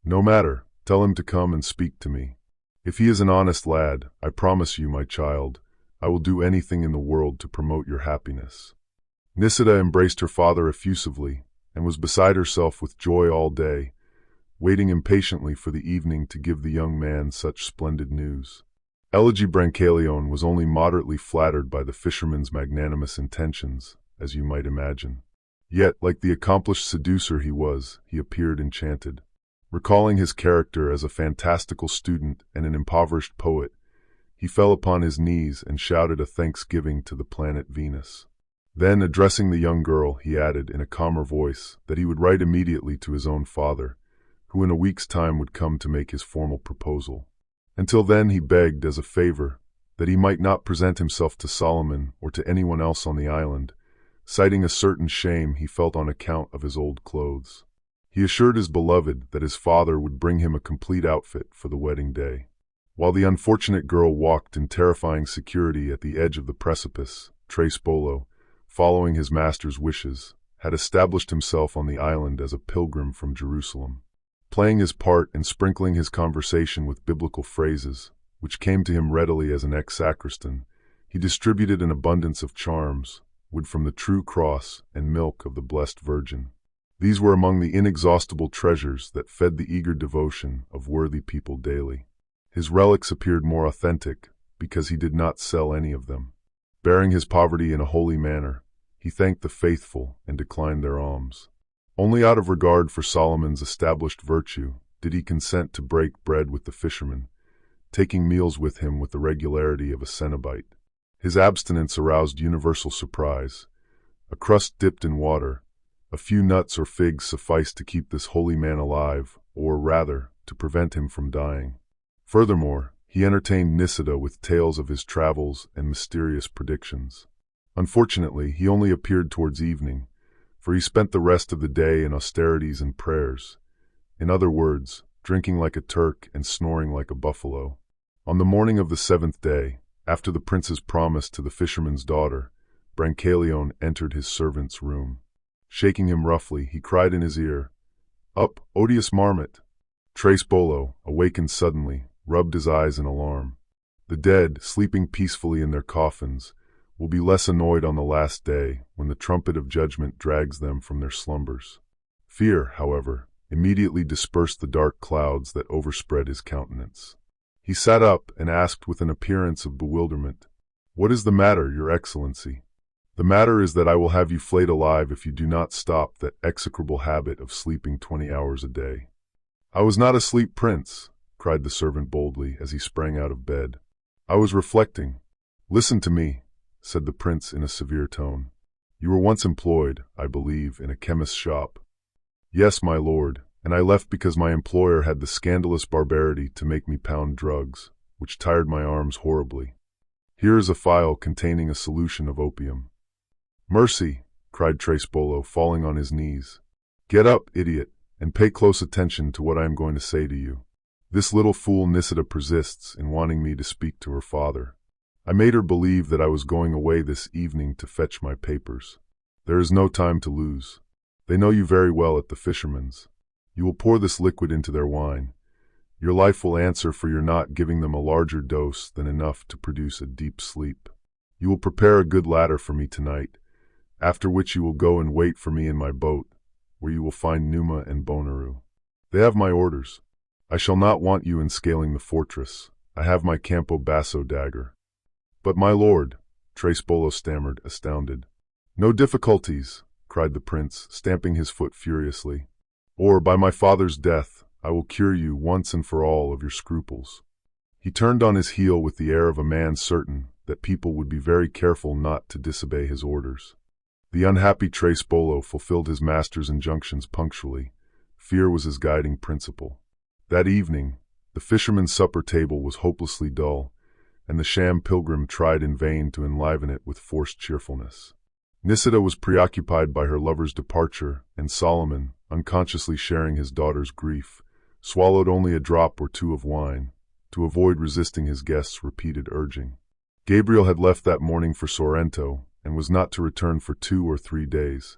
No matter, tell him to come and speak to me. If he is an honest lad, I promise you, my child, I will do anything in the world to promote your happiness." Nisida embraced her father effusively, and was beside herself with joy all day, waiting impatiently for the evening to give the young man such splendid news. Elegy Brancaleone was only moderately flattered by the fisherman's magnanimous intentions, as you might imagine. Yet, like the accomplished seducer he was, he appeared enchanted. Recalling his character as a fantastical student and an impoverished poet, he fell upon his knees and shouted a thanksgiving to the planet Venus. Then, addressing the young girl, he added in a calmer voice that he would write immediately to his own father, who in a week's time would come to make his formal proposal. Until then, he begged, as a favor, that he might not present himself to Solomon or to anyone else on the island, citing a certain shame he felt on account of his old clothes. He assured his beloved that his father would bring him a complete outfit for the wedding day. While the unfortunate girl walked in terrifying security at the edge of the precipice, Tres Polo, following his master's wishes, had established himself on the island as a pilgrim from Jerusalem. Playing his part and sprinkling his conversation with biblical phrases, which came to him readily as an ex-sacristan, he distributed an abundance of charms, wood from the true cross and milk of the Blessed Virgin. These were among the inexhaustible treasures that fed the eager devotion of worthy people daily. His relics appeared more authentic because he did not sell any of them. Bearing his poverty in a holy manner, he thanked the faithful and declined their alms. Only out of regard for Solomon's established virtue did he consent to break bread with the fisherman, taking meals with him with the regularity of a cenobite. His abstinence aroused universal surprise. A crust dipped in water, a few nuts or figs sufficed to keep this holy man alive, or rather, to prevent him from dying. Furthermore, he entertained Nisida with tales of his travels and mysterious predictions. Unfortunately, he only appeared towards evening, for he spent the rest of the day in austerities and prayers. In other words, drinking like a Turk and snoring like a buffalo. On the morning of the 7th day, after the prince's promise to the fisherman's daughter, Brancaleone entered his servant's room. Shaking him roughly, he cried in his ear, "Up, odious marmot!" Trespolo, awakened suddenly, rubbed his eyes in alarm. The dead, sleeping peacefully in their coffins, will be less annoyed on the last day when the trumpet of judgment drags them from their slumbers. Fear, however, immediately dispersed the dark clouds that overspread his countenance. He sat up and asked with an appearance of bewilderment, "What is the matter, Your Excellency?" "The matter is that I will have you flayed alive if you do not stop that execrable habit of sleeping 20 hours a day." "I was not asleep, Prince," cried the servant boldly as he sprang out of bed. "I was reflecting." "Listen to me," said the prince in a severe tone. "You were once employed, I believe, in a chemist's shop." "Yes, my lord, and I left because my employer had the scandalous barbarity to make me pound drugs, which tired my arms horribly. Here is a phial containing a solution of opium." "Mercy!" cried Trespolo, falling on his knees. "Get up, idiot, and pay close attention to what I am going to say to you. This little fool Nisida persists in wanting me to speak to her father. I made her believe that I was going away this evening to fetch my papers. There is no time to lose. They know you very well at the fisherman's. You will pour this liquid into their wine. Your life will answer for your not giving them a larger dose than enough to produce a deep sleep. You will prepare a good ladder for me tonight, after which you will go and wait for me in my boat, where you will find Numa and Bonaru. They have my orders. I shall not want you in scaling the fortress. I have my Campo Basso dagger." "But my lord," Trespolo stammered, astounded. "No difficulties," cried the prince, stamping his foot furiously. "Or, by my father's death, I will cure you once and for all of your scruples." He turned on his heel with the air of a man certain that people would be very careful not to disobey his orders. The unhappy Trespolo fulfilled his master's injunctions punctually. Fear was his guiding principle. That evening, the fisherman's supper table was hopelessly dull, and the sham pilgrim tried in vain to enliven it with forced cheerfulness. Nisida was preoccupied by her lover's departure, and Solomon, unconsciously sharing his daughter's grief, swallowed only a drop or two of wine, to avoid resisting his guest's repeated urging. Gabriel had left that morning for Sorrento, and was not to return for 2 or 3 days.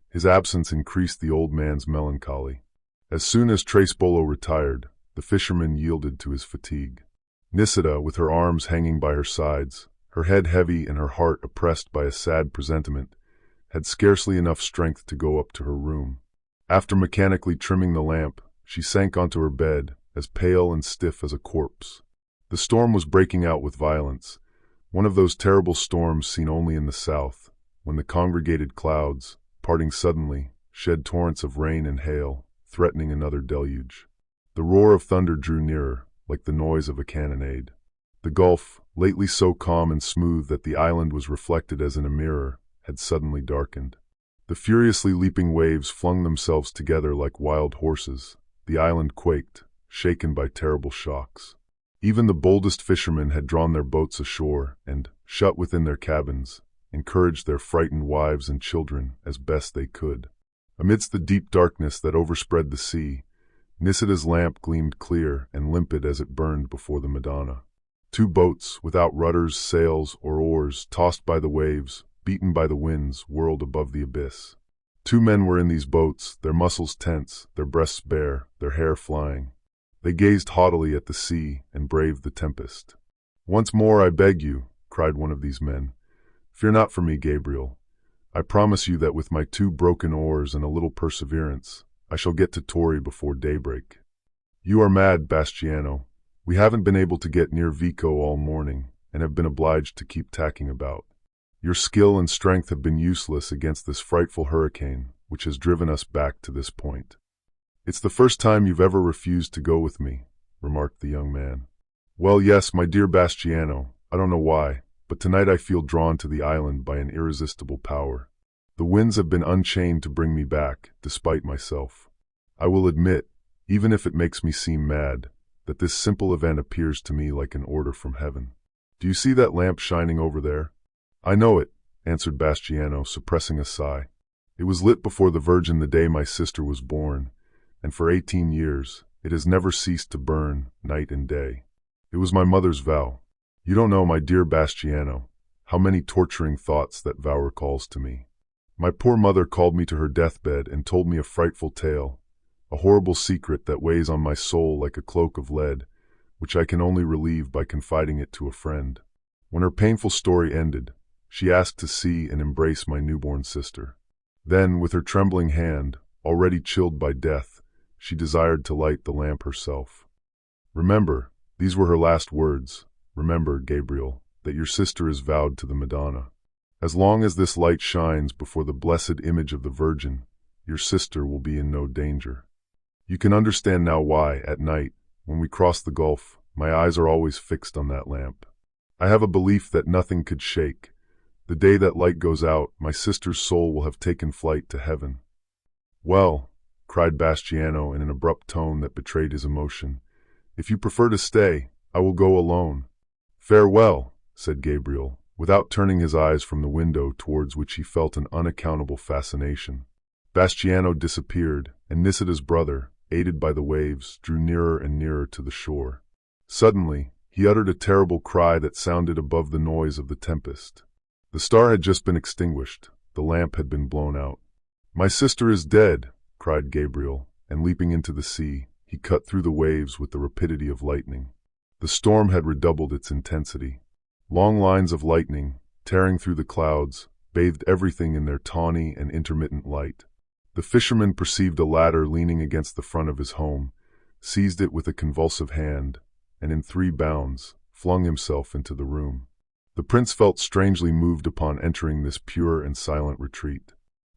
His absence increased the old man's melancholy. As soon as Trespolo retired, the fisherman yielded to his fatigue. Nisida, with her arms hanging by her sides, her head heavy and her heart oppressed by a sad presentiment, had scarcely enough strength to go up to her room. After mechanically trimming the lamp, she sank onto her bed, as pale and stiff as a corpse. The storm was breaking out with violence, one of those terrible storms seen only in the south, when the congregated clouds, parting suddenly, shed torrents of rain and hail, threatening another deluge. The roar of thunder drew nearer, like the noise of a cannonade. The gulf, lately so calm and smooth that the island was reflected as in a mirror, had suddenly darkened. The furiously leaping waves flung themselves together like wild horses. The island quaked, shaken by terrible shocks. Even the boldest fishermen had drawn their boats ashore and, shut within their cabins, encouraged their frightened wives and children as best they could. Amidst the deep darkness that overspread the sea, Nisida's lamp gleamed clear and limpid as it burned before the Madonna. 2 boats, without rudders, sails, or oars, tossed by the waves, beaten by the winds, whirled above the abyss. 2 men were in these boats, their muscles tense, their breasts bare, their hair flying. They gazed haughtily at the sea and braved the tempest. "Once more, I beg you," cried one of these men. "Fear not for me, Gabriel. I promise you that with my 2 broken oars and a little perseverance, I shall get to Torre before daybreak." "You are mad, Bastiano. We haven't been able to get near Vico all morning, and have been obliged to keep tacking about." Your skill and strength have been useless against this frightful hurricane, which has driven us back to this point. It's the first time you've ever refused to go with me, remarked the young man. Well, yes, my dear Bastiano, I don't know why, but tonight I feel drawn to the island by an irresistible power. The winds have been unchained to bring me back, despite myself. I will admit, even if it makes me seem mad, that this simple event appears to me like an order from heaven. Do you see that lamp shining over there? I know it, answered Bastiano, suppressing a sigh. It was lit before the Virgin the day my sister was born, and for 18 years it has never ceased to burn, night and day. It was my mother's vow. You don't know, my dear Bastiano, how many torturing thoughts that vow recalls to me. My poor mother called me to her deathbed and told me a frightful tale, a horrible secret that weighs on my soul like a cloak of lead, which I can only relieve by confiding it to a friend. When her painful story ended, she asked to see and embrace my newborn sister. Then, with her trembling hand, already chilled by death, she desired to light the lamp herself. Remember, these were her last words. Remember, Gabriel, that your sister is vowed to the Madonna. As long as this light shines before the blessed image of the Virgin, your sister will be in no danger. You can understand now why, at night, when we cross the gulf, my eyes are always fixed on that lamp. I have a belief that nothing could shake. The day that light goes out, my sister's soul will have taken flight to heaven. Well, cried Bastiano in an abrupt tone that betrayed his emotion, if you prefer to stay, I will go alone. Farewell, said Gabriel, without turning his eyes from the window towards which he felt an unaccountable fascination. Bastiano disappeared, and Nisida's brother, aided by the waves, drew nearer and nearer to the shore. Suddenly, he uttered a terrible cry that sounded above the noise of the tempest. The star had just been extinguished. The lamp had been blown out. My sister is dead, cried Gabriel, and leaping into the sea, he cut through the waves with the rapidity of lightning. The storm had redoubled its intensity. Long lines of lightning, tearing through the clouds, bathed everything in their tawny and intermittent light. The fisherman perceived a ladder leaning against the front of his home, seized it with a convulsive hand, and in 3 bounds, flung himself into the room. The prince felt strangely moved upon entering this pure and silent retreat.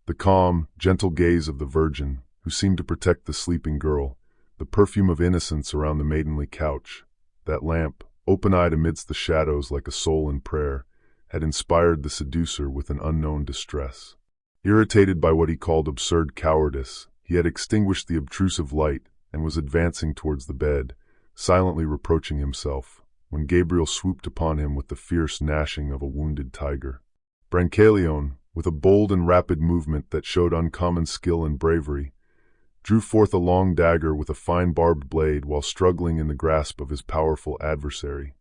The calm, gentle gaze of the Virgin, who seemed to protect the sleeping girl, the perfume of innocence around the maidenly couch, that lamp, open-eyed amidst the shadows like a soul in prayer, had inspired the seducer with an unknown distress. Irritated by what he called absurd cowardice, he had extinguished the obtrusive light and was advancing towards the bed, silently reproaching himself, when Gabriel swooped upon him with the fierce gnashing of a wounded tiger. Brancaleone, with a bold and rapid movement that showed uncommon skill and bravery, drew forth a long dagger with a fine barbed blade while struggling in the grasp of his powerful adversary.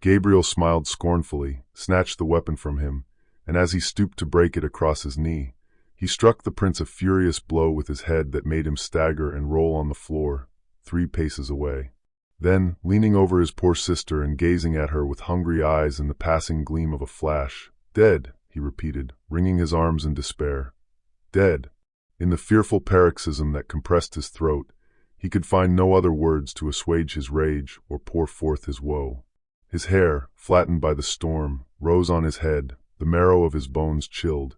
Gabriel smiled scornfully, snatched the weapon from him, and as he stooped to break it across his knee, he struck the prince a furious blow with his head that made him stagger and roll on the floor, 3 paces away. Then, leaning over his poor sister and gazing at her with hungry eyes in the passing gleam of a flash, "Dead," he repeated, wringing his arms in despair. "Dead." In the fearful paroxysm that compressed his throat, he could find no other words to assuage his rage or pour forth his woe. His hair, flattened by the storm, rose on his head, the marrow of his bones chilled,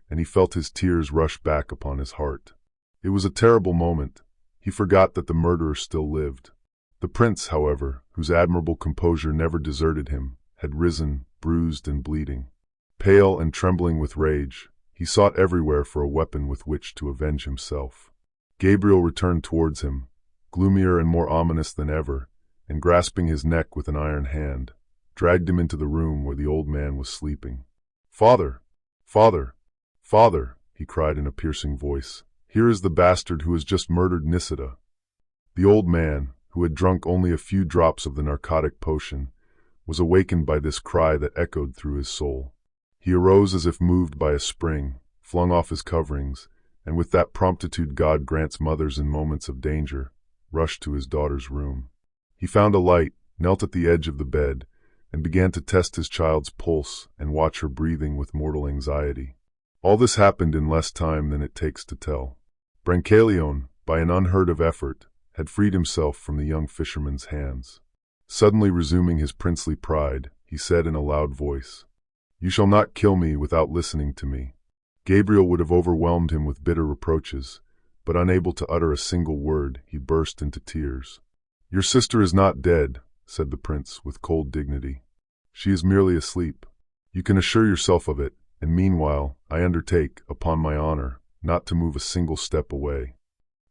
and he felt his tears rush back upon his heart. It was a terrible moment. He forgot that the murderer still lived. The prince, however, whose admirable composure never deserted him, had risen, bruised and bleeding. Pale and trembling with rage, he sought everywhere for a weapon with which to avenge himself. Gabriel returned towards him, gloomier and more ominous than ever, and grasping his neck with an iron hand, dragged him into the room where the old man was sleeping. "Father! Father! Father!" he cried in a piercing voice. "Here is the bastard who has just murdered Nisida." The old man, who had drunk only a few drops of the narcotic potion, was awakened by this cry that echoed through his soul. He arose as if moved by a spring, flung off his coverings, and with that promptitude God grants mothers in moments of danger, rushed to his daughter's room. He found a light, knelt at the edge of the bed, and began to test his child's pulse and watch her breathing with mortal anxiety. All this happened in less time than it takes to tell. Brancaleone, by an unheard-of effort, had freed himself from the young fisherman's hands. Suddenly resuming his princely pride, he said in a loud voice, You shall not kill me without listening to me." Gabriel would have overwhelmed him with bitter reproaches, but unable to utter a single word, he burst into tears. "Your sister is not dead," said the prince with cold dignity. "She is merely asleep. You can assure yourself of it, and meanwhile, I undertake, upon my honor, not to move a single step away."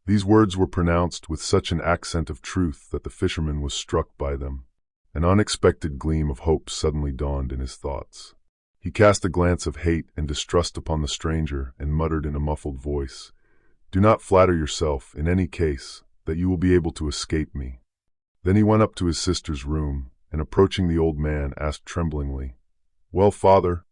These words were pronounced with such an accent of truth that the fisherman was struck by them. An unexpected gleam of hope suddenly dawned in his thoughts. He cast a glance of hate and distrust upon the stranger and muttered in a muffled voice, "Do not flatter yourself, in any case, that you will be able to escape me." Then he went up to his sister's room, and approaching the old man, asked tremblingly, "Well, father?"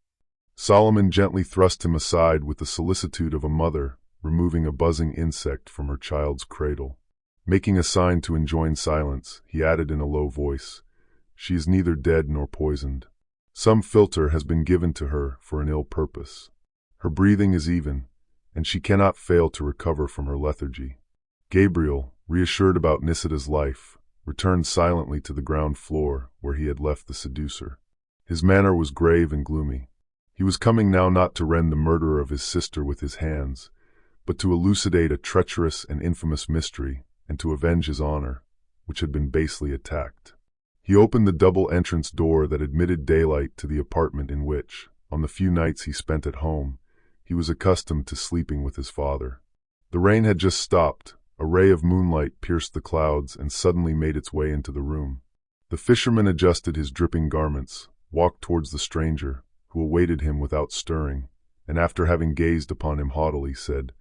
Solomon gently thrust him aside with the solicitude of a mother removing a buzzing insect from her child's cradle. Making a sign to enjoin silence, he added in a low voice, "She is neither dead nor poisoned. Some philter has been given to her for an ill purpose. Her breathing is even, and she cannot fail to recover from her lethargy." Gabriel, reassured about Nisida's life, returned silently to the ground floor where he had left the seducer. His manner was grave and gloomy. He was coming now not to rend the murderer of his sister with his hands, but to elucidate a treacherous and infamous mystery and to avenge his honor, which had been basely attacked. He opened the double entrance door that admitted daylight to the apartment in which, on the few nights he spent at home, he was accustomed to sleeping with his father. The rain had just stopped. A ray of moonlight pierced the clouds and suddenly made its way into the room. The fisherman adjusted his dripping garments, walked towards the stranger, who awaited him without stirring, and after having gazed upon him haughtily, said,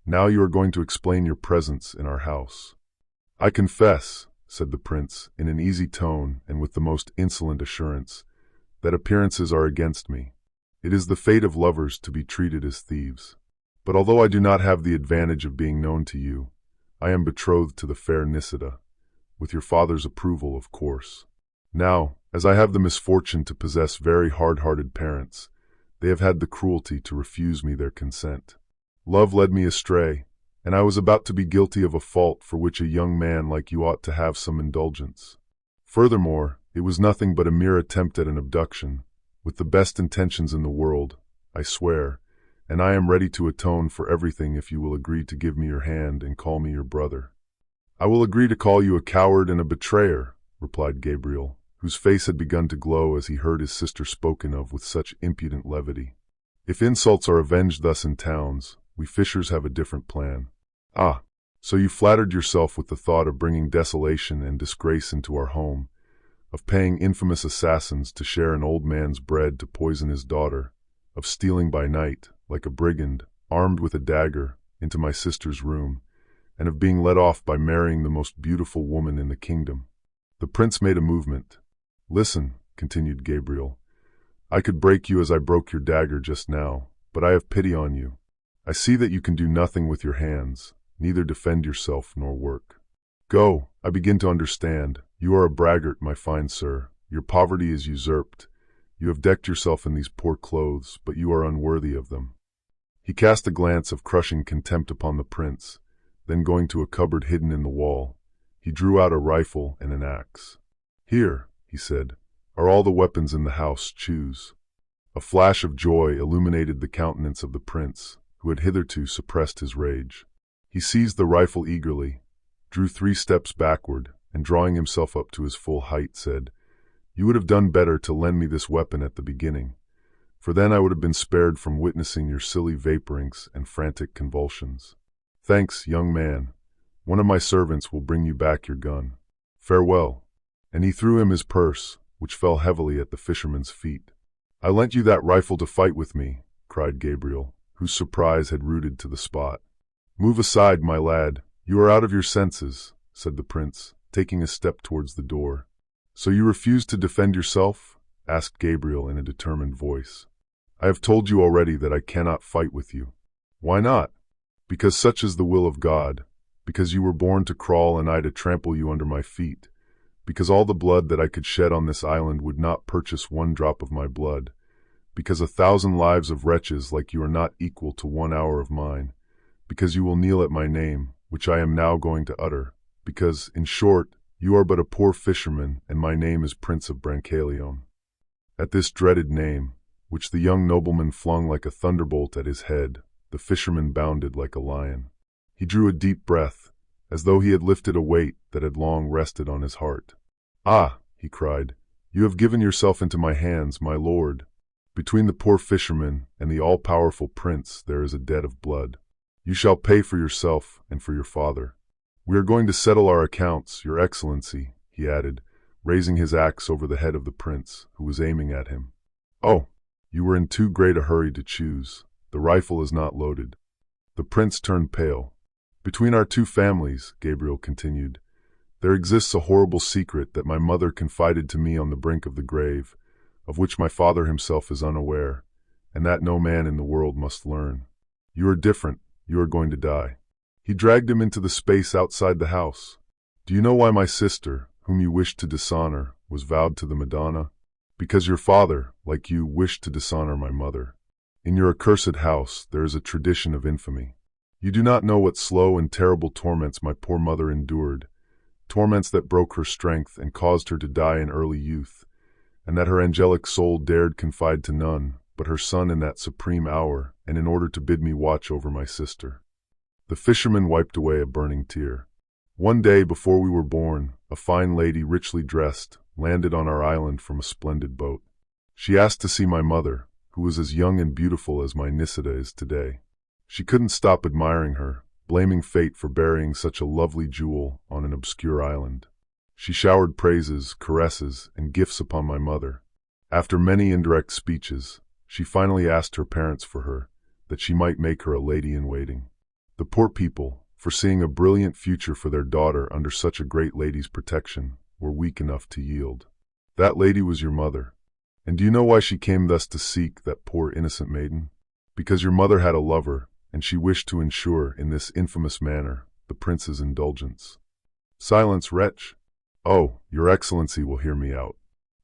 "Now you are going to explain your presence in our house." "I confess," said the prince, in an easy tone and with the most insolent assurance, "that appearances are against me. It is the fate of lovers to be treated as thieves. But although I do not have the advantage of being known to you, I am betrothed to the fair Nisida, with your father's approval, of course. Now, as I have the misfortune to possess very hard-hearted parents, they have had the cruelty to refuse me their consent. Love led me astray, and I was about to be guilty of a fault for which a young man like you ought to have some indulgence. Furthermore, it was nothing but a mere attempt at an abduction, with the best intentions in the world, I swear, and I am ready to atone for everything if you will agree to give me your hand and call me your brother." "I will agree to call you a coward and a betrayer," replied Gabriel, whose face had begun to glow as he heard his sister spoken of with such impudent levity. "If insults are avenged thus in towns, we fishers have a different plan." "Ah, so you flattered yourself with the thought of bringing desolation and disgrace into our home, of paying infamous assassins to share an old man's bread to poison his daughter, of stealing by night, like a brigand, armed with a dagger, into my sister's room, and of being let off by marrying the most beautiful woman in the kingdom." The prince made a movement. "Listen," continued Gabriel, "I could break you as I broke your dagger just now, but I have pity on you. I see that you can do nothing with your hands, neither defend yourself nor work. Go, I begin to understand. You are a braggart, my fine sir. Your poverty is usurped. You have decked yourself in these poor clothes, but you are unworthy of them." He cast a glance of crushing contempt upon the prince, then going to a cupboard hidden in the wall, he drew out a rifle and an axe. "Here," he said, "are all the weapons in the house. Choose." A flash of joy illuminated the countenance of the prince, who had hitherto suppressed his rage. He seized the rifle eagerly, drew 3 steps backward, and drawing himself up to his full height, said, "You would have done better to lend me this weapon at the beginning, for then I would have been spared from witnessing your silly vaporings and frantic convulsions. Thanks, young man. One of my servants will bring you back your gun. Farewell." And he threw him his purse, which fell heavily at the fisherman's feet. "I lent you that rifle to fight with me," cried Gabriel, whose surprise had rooted to the spot. "Move aside, my lad. You are out of your senses," said the prince, taking a step towards the door. "So you refuse to defend yourself?" asked Gabriel in a determined voice. "I have told you already that I cannot fight with you." "Why not?" "Because such is the will of God, because you were born to crawl and I to trample you under my feet, because all the blood that I could shed on this island would not purchase 1 drop of my blood, because 1,000 lives of wretches like you are not equal to 1 hour of mine, because you will kneel at my name, which I am now going to utter, because, in short, you are but a poor fisherman and my name is Prince of Brancaleone." At this dreaded name, which the young nobleman flung like a thunderbolt at his head, the fisherman bounded like a lion. He drew a deep breath, as though he had lifted a weight that had long rested on his heart. "Ah," he cried, "you have given yourself into my hands, my lord. Between the poor fisherman and the all-powerful prince there is a debt of blood. You shall pay for yourself and for your father. We are going to settle our accounts, your excellency," he added, raising his axe over the head of the prince, who was aiming at him. "Oh, you were in too great a hurry to choose. The rifle is not loaded." The prince turned pale. "Between our two families," Gabriel continued, "there exists a horrible secret that my mother confided to me on the brink of the grave, of which my father himself is unaware, and that no man in the world must learn. You are different. You are going to die." He dragged him into the space outside the house. "Do you know why my sister, whom you wished to dishonor, was vowed to the Madonna? Because your father, like you, wished to dishonor my mother. In your accursed house there is a tradition of infamy. You do not know what slow and terrible torments my poor mother endured, torments that broke her strength and caused her to die in early youth, and that her angelic soul dared confide to none but her son in that supreme hour, and in order to bid me watch over my sister." The fisherman wiped away a burning tear. "One day before we were born, a fine lady richly dressed landed on our island from a splendid boat. She asked to see my mother, who was as young and beautiful as my Nisida is today. She couldn't stop admiring her, blaming fate for burying such a lovely jewel on an obscure island. She showered praises, caresses, and gifts upon my mother. After many indirect speeches, she finally asked her parents for her, that she might make her a lady-in-waiting. The poor people, foreseeing a brilliant future for their daughter under such a great lady's protection, were weak enough to yield. That lady was your mother. And do you know why she came thus to seek that poor innocent maiden? Because your mother had a lover, and she wished to ensure, in this infamous manner, the prince's indulgence." "Silence, wretch! Oh, your excellency will hear me out.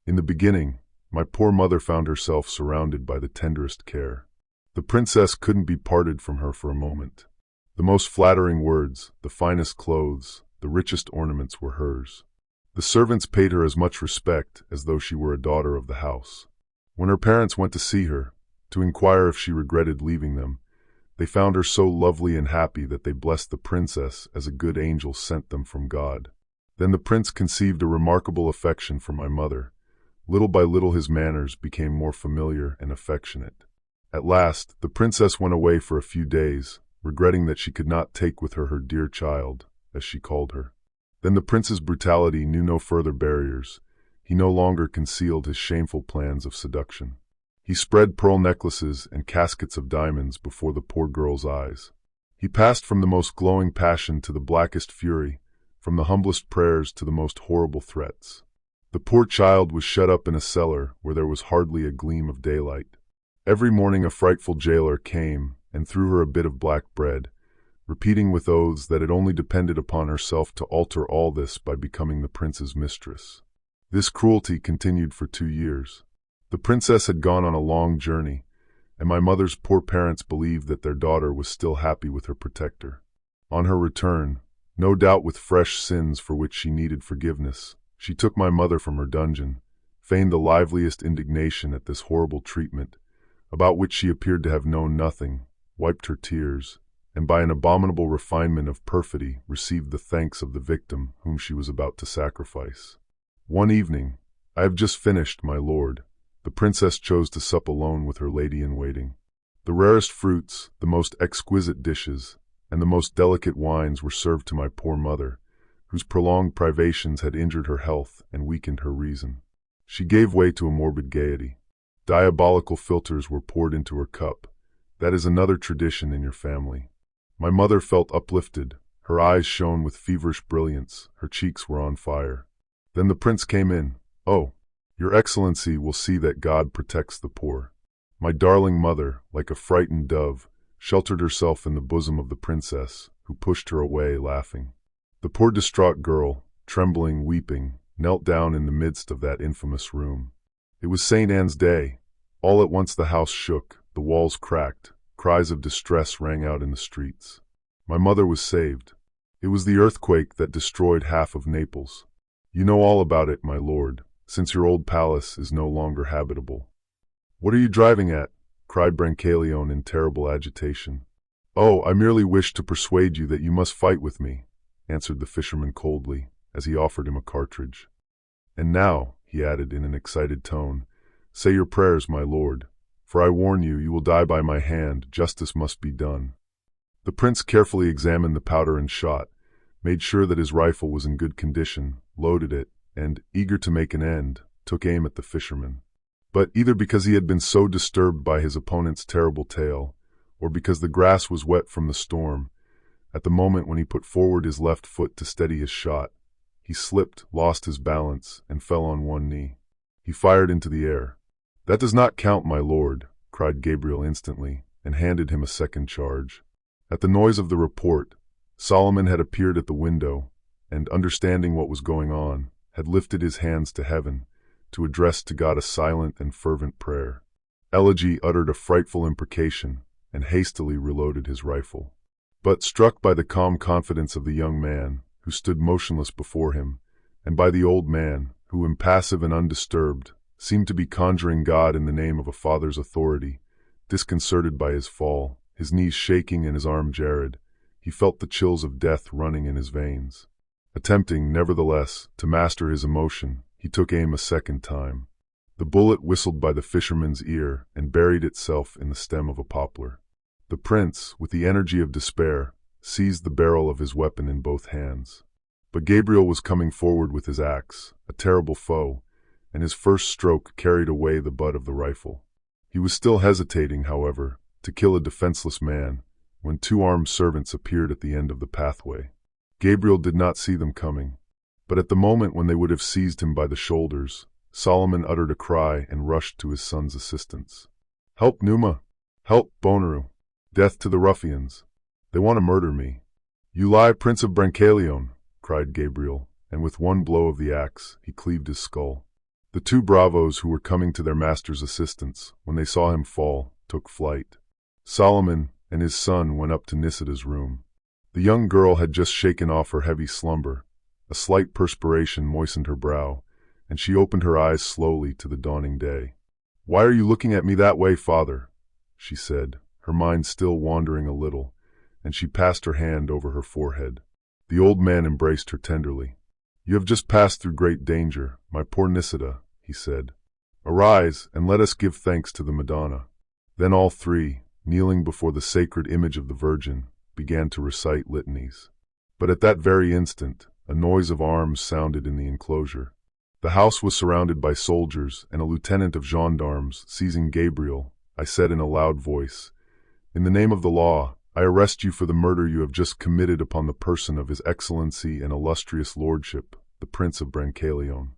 In the beginning, my poor mother found herself surrounded by the tenderest care. The princess couldn't be parted from her for a moment. The most flattering words, the finest clothes, the richest ornaments were hers. The servants paid her as much respect as though she were a daughter of the house. When her parents went to see her, to inquire if she regretted leaving them, they found her so lovely and happy that they blessed the princess as a good angel sent them from God. Then the prince conceived a remarkable affection for my mother. Little by little his manners became more familiar and affectionate. At last, the princess went away for a few days, regretting that she could not take with her dear child, as she called her. Then the prince's brutality knew no further barriers. He no longer concealed his shameful plans of seduction. He spread pearl necklaces and caskets of diamonds before the poor girl's eyes. He passed from the most glowing passion to the blackest fury, from the humblest prayers to the most horrible threats. The poor child was shut up in a cellar where there was hardly a gleam of daylight. Every morning a frightful jailer came and threw her a bit of black bread, repeating with oaths that it only depended upon herself to alter all this by becoming the prince's mistress. This cruelty continued for 2 years. The princess had gone on a long journey, and my mother's poor parents believed that their daughter was still happy with her protector. On her return, no doubt with fresh sins for which she needed forgiveness, she took my mother from her dungeon, feigned the liveliest indignation at this horrible treatment, about which she appeared to have known nothing, wiped her tears, and by an abominable refinement of perfidy received the thanks of the victim whom she was about to sacrifice. One evening, "I have just finished, my lord," the princess chose to sup alone with her lady-in-waiting. The rarest fruits, the most exquisite dishes, and the most delicate wines were served to my poor mother, whose prolonged privations had injured her health and weakened her reason. She gave way to a morbid gaiety. Diabolical philters were poured into her cup. That is another tradition in your family. My mother felt uplifted. Her eyes shone with feverish brilliance. Her cheeks were on fire. Then the prince came in. "Oh, your excellency will see that God protects the poor." My darling mother, like a frightened dove, sheltered herself in the bosom of the princess, who pushed her away, laughing. The poor distraught girl, trembling, weeping, knelt down in the midst of that infamous room. It was St. Anne's Day. All at once the house shook, the walls cracked, cries of distress rang out in the streets. My mother was saved. It was the earthquake that destroyed half of Naples. You know all about it, my lord, since your old palace is no longer habitable. "What are you driving at?" cried Brancaleone in terrible agitation. "Oh, I merely wish to persuade you that you must fight with me," answered the fisherman coldly, as he offered him a cartridge. "And now," he added in an excited tone, "say your prayers, my lord, for I warn you, you will die by my hand. Justice must be done." The prince carefully examined the powder and shot, made sure that his rifle was in good condition, loaded it, and, eager to make an end, took aim at the fisherman. But either because he had been so disturbed by his opponent's terrible tale, or because the grass was wet from the storm, at the moment when he put forward his left foot to steady his shot, he slipped, lost his balance, and fell on one knee. He fired into the air. "That does not count, my lord," cried Gabriel instantly, and handed him a second charge. At the noise of the report, Solomon had appeared at the window, and, understanding what was going on, had lifted his hands to heaven, to address to God a silent and fervent prayer. Elegy uttered a frightful imprecation, and hastily reloaded his rifle. But, struck by the calm confidence of the young man, who stood motionless before him, and by the old man, who, impassive and undisturbed, seemed to be conjuring God in the name of a father's authority, disconcerted by his fall, his knees shaking and his arm jarred, he felt the chills of death running in his veins. Attempting, nevertheless, to master his emotion, he took aim a second time. The bullet whistled by the fisherman's ear and buried itself in the stem of a poplar. The prince, with the energy of despair, seized the barrel of his weapon in both hands. But Gabriel was coming forward with his axe, a terrible foe, and his first stroke carried away the butt of the rifle. He was still hesitating, however, to kill a defenseless man, when two armed servants appeared at the end of the pathway. Gabriel did not see them coming, but at the moment when they would have seized him by the shoulders, Solomon uttered a cry and rushed to his son's assistance. "Help, Numa! Help, Bonaru! Death to the ruffians! They want to murder me!" "You lie, Prince of Brancaleone!" cried Gabriel, and with one blow of the axe he cleaved his skull. The two bravos who were coming to their master's assistance, when they saw him fall, took flight. Solomon and his son went up to Nisida's room. The young girl had just shaken off her heavy slumber. A slight perspiration moistened her brow, and she opened her eyes slowly to the dawning day. "Why are you looking at me that way, father?" she said, her mind still wandering a little, and she passed her hand over her forehead. The old man embraced her tenderly. "You have just passed through great danger, my poor Nisida," he said. "Arise, and let us give thanks to the Madonna." Then all three, kneeling before the sacred image of the Virgin, began to recite litanies. But at that very instant, a noise of arms sounded in the enclosure. The house was surrounded by soldiers, and a lieutenant of gendarmes, seizing Gabriel, I said in a loud voice, "In the name of the law, I arrest you for the murder you have just committed upon the person of His Excellency and illustrious Lordship, the Prince of Brancaleone."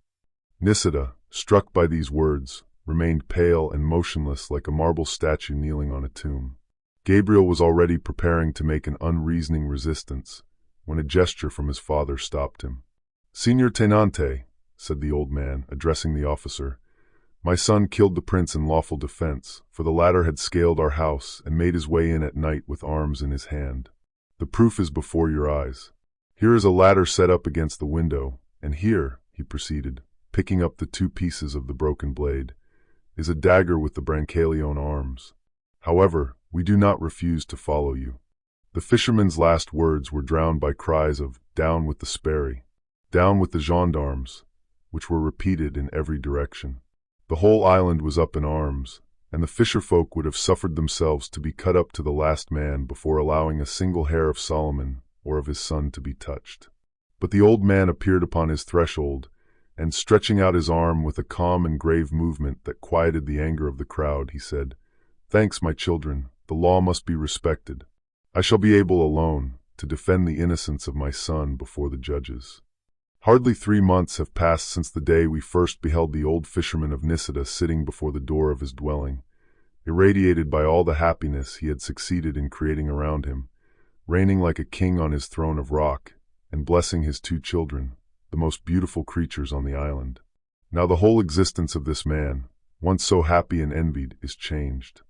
Nisida, struck by these words, remained pale and motionless like a marble statue kneeling on a tomb. Gabriel was already preparing to make an unreasoning resistance, when a gesture from his father stopped him. "Signor Tenente," said the old man, addressing the officer, "my son killed the prince in lawful defense, for the latter had scaled our house and made his way in at night with arms in his hand. The proof is before your eyes. Here is a ladder set up against the window, and here," he proceeded, picking up the two pieces of the broken blade, "is a dagger with the Brancaleone arms. However, we do not refuse to follow you." The fisherman's last words were drowned by cries of "Down with the Sperry! Down with the gendarmes!" which were repeated in every direction. The whole island was up in arms, and the fisherfolk would have suffered themselves to be cut up to the last man before allowing a single hair of Solomon or of his son to be touched. But the old man appeared upon his threshold, and stretching out his arm with a calm and grave movement that quieted the anger of the crowd, he said, "Thanks, my children, the law must be respected. I shall be able alone to defend the innocence of my son before the judges." Hardly 3 months have passed since the day we first beheld the old fisherman of Nisida sitting before the door of his dwelling, irradiated by all the happiness he had succeeded in creating around him, reigning like a king on his throne of rock, and blessing his 2 children, the most beautiful creatures on the island. Now the whole existence of this man, once so happy and envied, is changed.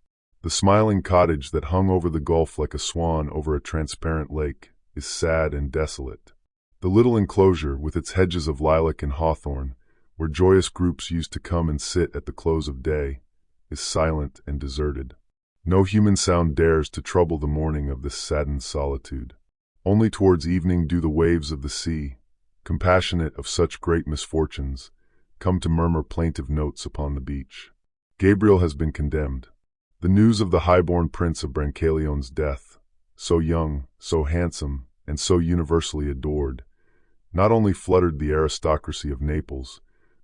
The smiling cottage that hung over the gulf like a swan over a transparent lake is sad and desolate. The little enclosure, with its hedges of lilac and hawthorn, where joyous groups used to come and sit at the close of day, is silent and deserted. No human sound dares to trouble the morning of this saddened solitude. Only towards evening do the waves of the sea, compassionate of such great misfortunes, come to murmur plaintive notes upon the beach. Gabriel has been condemned. The news of the high-born prince of Brancaleone's death, so young, so handsome, and so universally adored, not only fluttered the aristocracy of Naples,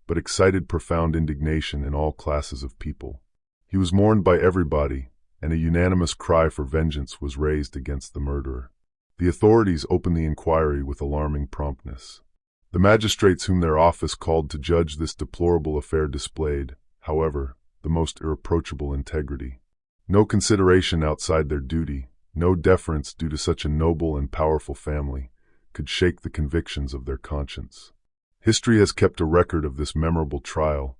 but excited profound indignation in all classes of people. He was mourned by everybody, and a unanimous cry for vengeance was raised against the murderer. The authorities opened the inquiry with alarming promptness. The magistrates whom their office called to judge this deplorable affair displayed, however, the most irreproachable integrity. No consideration outside their duty, no deference due to such a noble and powerful family, could shake the convictions of their conscience. History has kept a record of this memorable trial,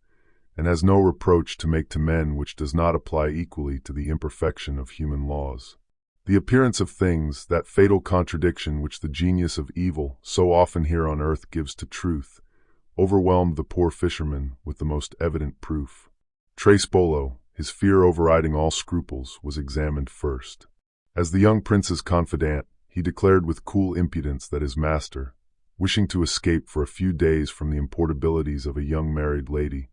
and has no reproach to make to men which does not apply equally to the imperfection of human laws. The appearance of things, that fatal contradiction which the genius of evil so often here on earth gives to truth, overwhelmed the poor fisherman with the most evident proof. Trespolo, his fear overriding all scruples, was examined first. As the young prince's confidant, he declared with cool impudence that his master, wishing to escape for a few days from the importunities of a young married lady,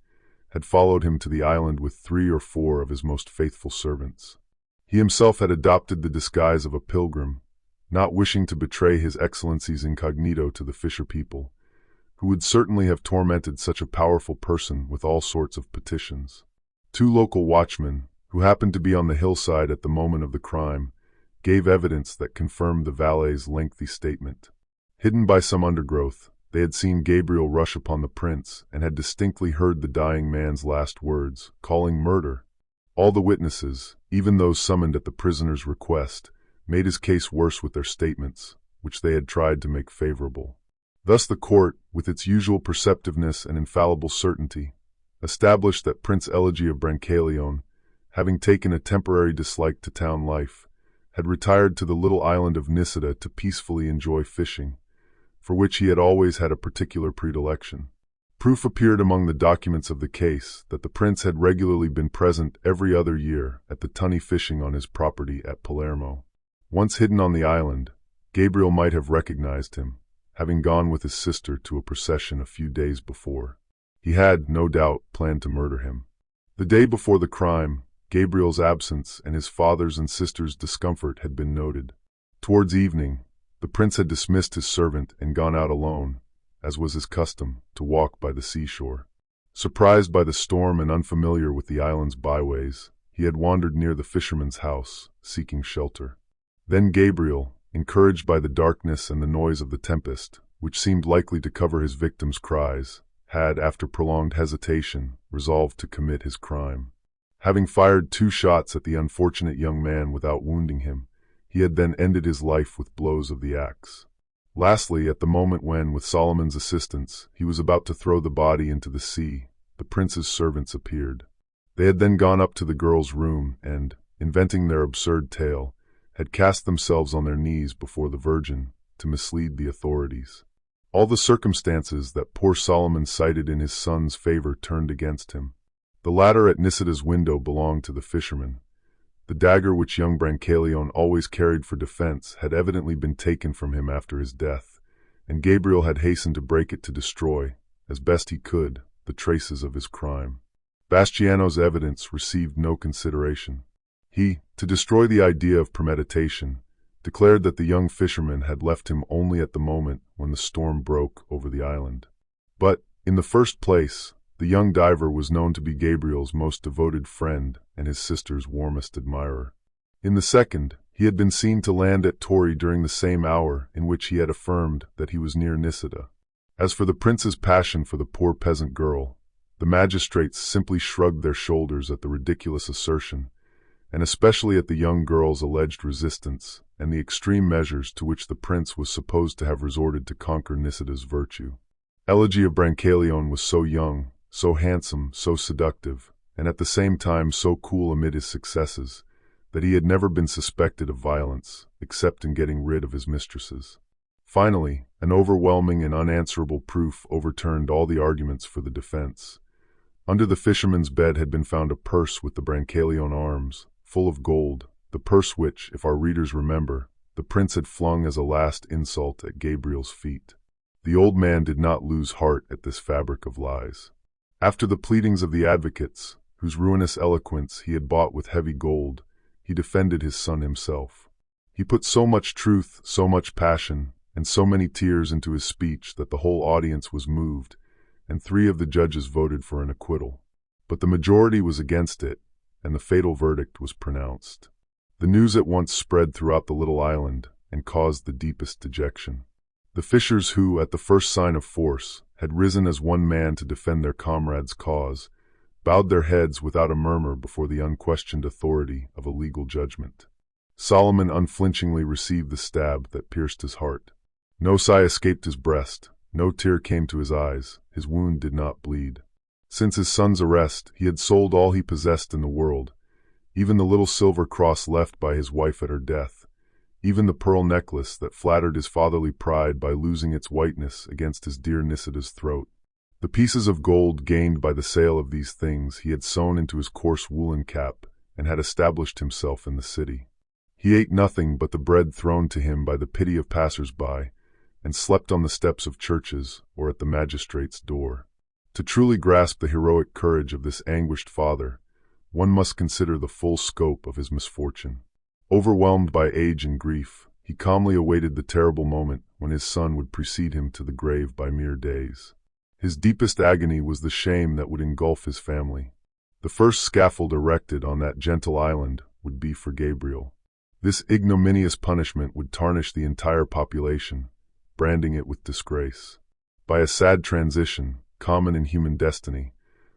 had followed him to the island with 3 or 4 of his most faithful servants. He himself had adopted the disguise of a pilgrim, not wishing to betray his excellency's incognito to the fisher people, who would certainly have tormented such a powerful person with all sorts of petitions. 2 local watchmen, who happened to be on the hillside at the moment of the crime, gave evidence that confirmed the valet's lengthy statement. Hidden by some undergrowth, they had seen Gabriel rush upon the prince and had distinctly heard the dying man's last words, calling murder. All the witnesses, even those summoned at the prisoner's request, made his case worse with their statements, which they had tried to make favorable. Thus the court, with its usual perceptiveness and infallible certainty, established that Prince Elegy of Brancaleone, having taken a temporary dislike to town life, had retired to the little island of Nisida to peacefully enjoy fishing, for which he had always had a particular predilection. Proof appeared among the documents of the case that the prince had regularly been present every other year at the tunny fishing on his property at Palermo. Once hidden on the island, Gabriel might have recognized him, having gone with his sister to a procession a few days before. He had, no doubt, planned to murder him. The day before the crime, Gabriel's absence and his father's and sister's discomfort had been noted. Towards evening, the prince had dismissed his servant and gone out alone, as was his custom, to walk by the seashore. Surprised by the storm and unfamiliar with the island's byways, he had wandered near the fisherman's house, seeking shelter. Then Gabriel, encouraged by the darkness and the noise of the tempest, which seemed likely to cover his victim's cries, had, after prolonged hesitation, resolved to commit his crime. Having fired 2 shots at the unfortunate young man without wounding him, he had then ended his life with blows of the axe. Lastly, at the moment when, with Solomon's assistance, he was about to throw the body into the sea, the prince's servants appeared. They had then gone up to the girl's room and, inventing their absurd tale, had cast themselves on their knees before the Virgin to mislead the authorities. All the circumstances that poor Solomon cited in his son's favor turned against him. The ladder at Nisida's window belonged to the fisherman. The dagger which young Brancaleone always carried for defense had evidently been taken from him after his death, and Gabriel had hastened to break it to destroy, as best he could, the traces of his crime. Bastiano's evidence received no consideration. He, to destroy the idea of premeditation, declared that the young fisherman had left him only at the moment when the storm broke over the island. But, in the first place, the young diver was known to be Gabriel's most devoted friend and his sister's warmest admirer. In the second, he had been seen to land at Torri during the same hour in which he had affirmed that he was near Nisida. As for the prince's passion for the poor peasant girl, the magistrates simply shrugged their shoulders at the ridiculous assertion, and especially at the young girl's alleged resistance and the extreme measures to which the prince was supposed to have resorted to conquer Nisida's virtue. Elegy of Brancaleone was so young, so handsome, so seductive, and at the same time so cool amid his successes, that he had never been suspected of violence, except in getting rid of his mistresses. Finally, an overwhelming and unanswerable proof overturned all the arguments for the defense. Under the fisherman's bed had been found a purse with the Brancaleone arms, full of gold, the purse which, if our readers remember, the prince had flung as a last insult at Gabriel's feet. The old man did not lose heart at this fabric of lies. After the pleadings of the advocates, whose ruinous eloquence he had bought with heavy gold, he defended his son himself. He put so much truth, so much passion, and so many tears into his speech that the whole audience was moved, and 3 of the judges voted for an acquittal. But the majority was against it, and the fatal verdict was pronounced. The news at once spread throughout the little island and caused the deepest dejection. The fishers who, at the first sign of force, had risen as one man to defend their comrade's cause, bowed their heads without a murmur before the unquestioned authority of a legal judgment. Solomon unflinchingly received the stab that pierced his heart. No sigh escaped his breast, no tear came to his eyes, his wound did not bleed. Since his son's arrest, he had sold all he possessed in the world, even the little silver cross left by his wife at her death, even the pearl necklace that flattered his fatherly pride by losing its whiteness against his dear Nisida's throat. The pieces of gold gained by the sale of these things he had sewn into his coarse woolen cap and had established himself in the city. He ate nothing but the bread thrown to him by the pity of passers-by, and slept on the steps of churches or at the magistrate's door. To truly grasp the heroic courage of this anguished father, one must consider the full scope of his misfortune. Overwhelmed by age and grief, he calmly awaited the terrible moment when his son would precede him to the grave by mere days. His deepest agony was the shame that would engulf his family. The first scaffold erected on that gentle island would be for Gabriel. This ignominious punishment would tarnish the entire population, branding it with disgrace. By a sad transition, common in human destiny,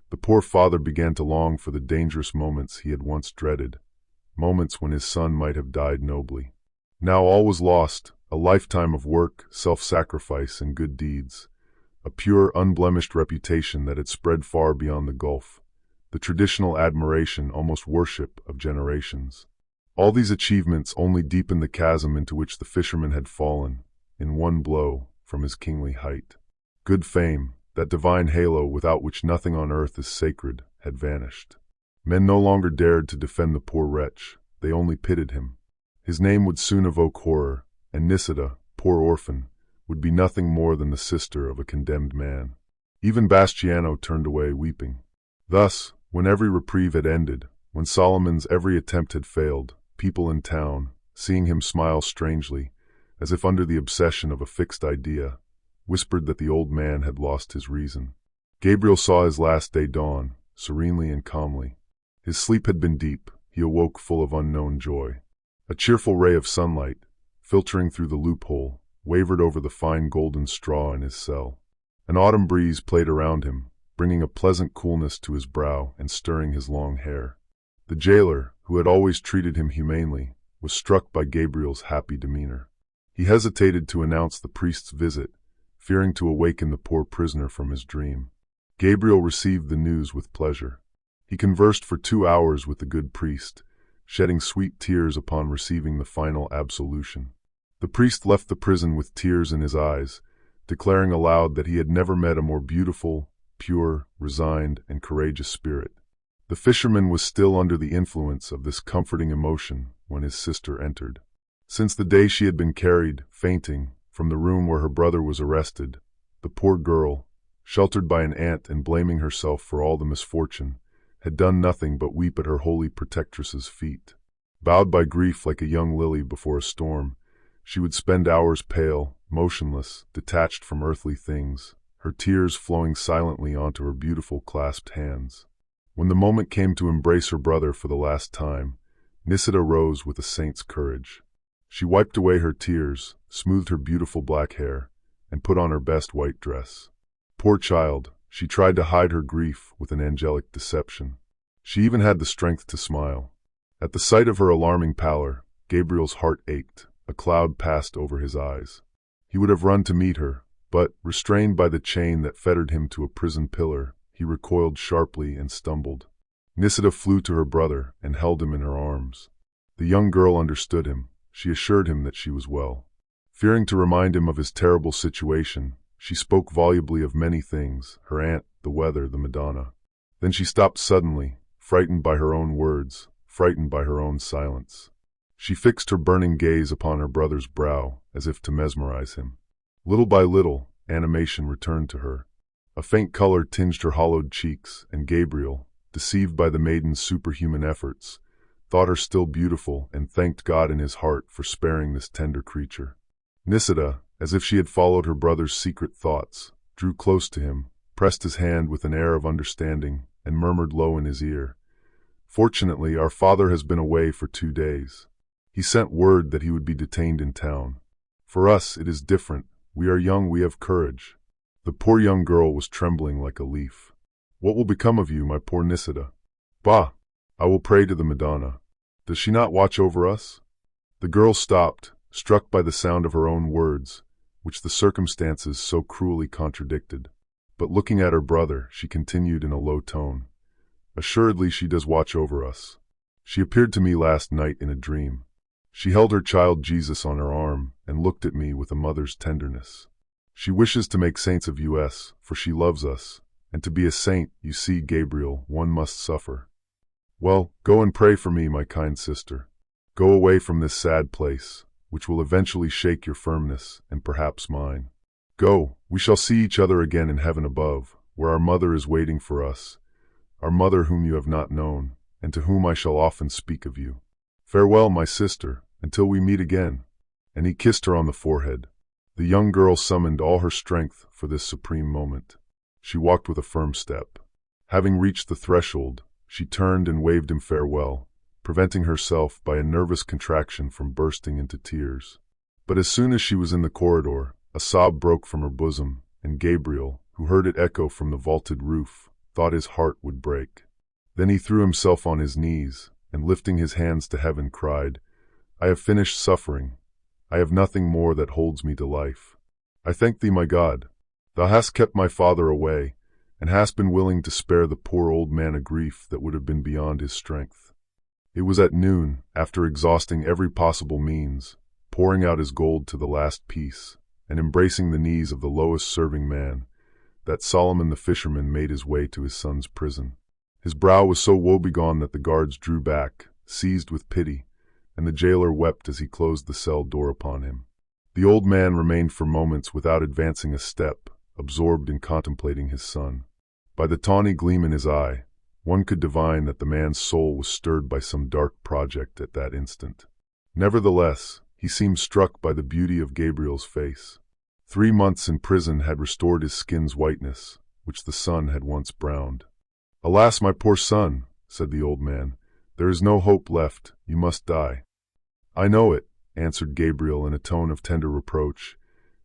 the poor father began to long for the dangerous moments he had once dreaded, moments when his son might have died nobly. Now all was lost, a lifetime of work, self-sacrifice, and good deeds, a pure, unblemished reputation that had spread far beyond the gulf, the traditional admiration, almost worship, of generations. All these achievements only deepened the chasm into which the fisherman had fallen, in one blow, from his kingly height. Good fame, that divine halo without which nothing on earth is sacred, had vanished. Men no longer dared to defend the poor wretch, they only pitied him. His name would soon evoke horror, and Nisida, poor orphan, would be nothing more than the sister of a condemned man. Even Bastiano turned away weeping. Thus, when every reprieve had ended, when Solomon's every attempt had failed, people in town, seeing him smile strangely, as if under the obsession of a fixed idea, whispered that the old man had lost his reason. Gabriel saw his last day dawn, serenely and calmly. His sleep had been deep, he awoke full of unknown joy. A cheerful ray of sunlight, filtering through the loophole, wavered over the fine golden straw in his cell. An autumn breeze played around him, bringing a pleasant coolness to his brow and stirring his long hair. The jailer, who had always treated him humanely, was struck by Gabriel's happy demeanor. He hesitated to announce the priest's visit, fearing to awaken the poor prisoner from his dream. Gabriel received the news with pleasure. He conversed for 2 hours with the good priest, shedding sweet tears upon receiving the final absolution. The priest left the prison with tears in his eyes, declaring aloud that he had never met a more beautiful, pure, resigned, and courageous spirit. The fisherman was still under the influence of this comforting emotion when his sister entered. Since the day she had been carried, fainting, from the room where her brother was arrested, the poor girl, sheltered by an aunt and blaming herself for all the misfortune, had done nothing but weep at her holy protectress's feet. Bowed by grief like a young lily before a storm, she would spend hours pale, motionless, detached from earthly things, her tears flowing silently onto her beautiful clasped hands. When the moment came to embrace her brother for the last time, Nisida rose with a saint's courage. She wiped away her tears, smoothed her beautiful black hair, and put on her best white dress. Poor child, she tried to hide her grief with an angelic deception. She even had the strength to smile. At the sight of her alarming pallor, Gabriel's heart ached, a cloud passed over his eyes. He would have run to meet her, but, restrained by the chain that fettered him to a prison pillar, he recoiled sharply and stumbled. Nisida flew to her brother and held him in her arms. The young girl understood him. She assured him that she was well. Fearing to remind him of his terrible situation, she spoke volubly of many things, her aunt, the weather, the Madonna. Then she stopped suddenly, frightened by her own words, frightened by her own silence. She fixed her burning gaze upon her brother's brow, as if to mesmerize him. Little by little, animation returned to her. A faint color tinged her hollowed cheeks, and Gabriel, deceived by the maiden's superhuman efforts, thought her still beautiful and thanked God in his heart for sparing this tender creature. Nisida, as if she had followed her brother's secret thoughts, drew close to him, pressed his hand with an air of understanding, and murmured low in his ear, "Fortunately, our father has been away for 2 days. He sent word that he would be detained in town. For us, it is different. We are young, we have courage." The poor young girl was trembling like a leaf. "What will become of you, my poor Nisida?" "Bah! I will pray to the Madonna. Does she not watch over us?" The girl stopped, struck by the sound of her own words, which the circumstances so cruelly contradicted. But looking at her brother, she continued in a low tone, "Assuredly she does watch over us. She appeared to me last night in a dream. She held her child Jesus on her arm and looked at me with a mother's tenderness. She wishes to make saints of us, for she loves us, and to be a saint, you see, Gabriel, one must suffer. Well, go and pray for me, my kind sister. Go away from this sad place, which will eventually shake your firmness and perhaps mine. Go, we shall see each other again in heaven above, where our mother is waiting for us, our mother whom you have not known, and to whom I shall often speak of you. Farewell, my sister, until we meet again." And he kissed her on the forehead. The young girl summoned all her strength for this supreme moment. She walked with a firm step. Having reached the threshold, she turned and waved him farewell, preventing herself by a nervous contraction from bursting into tears. But as soon as she was in the corridor, a sob broke from her bosom, and Gabriel, who heard it echo from the vaulted roof, thought his heart would break. Then he threw himself on his knees, and lifting his hands to heaven cried, "I have finished suffering. I have nothing more that holds me to life. I thank thee, my God. Thou hast kept my father away, and hast been willing to spare the poor old man a grief that would have been beyond his strength." It was at noon, after exhausting every possible means, pouring out his gold to the last piece, and embracing the knees of the lowest serving man, that Solomon the fisherman made his way to his son's prison. His brow was so woebegone that the guards drew back, seized with pity, and the jailer wept as he closed the cell door upon him. The old man remained for moments without advancing a step, absorbed in contemplating his son. By the tawny gleam in his eye, one could divine that the man's soul was stirred by some dark project at that instant. Nevertheless, he seemed struck by the beauty of Gabriel's face. 3 months in prison had restored his skin's whiteness, which the sun had once browned. "Alas, my poor son," said the old man, "there is no hope left. You must die." "I know it," answered Gabriel in a tone of tender reproach,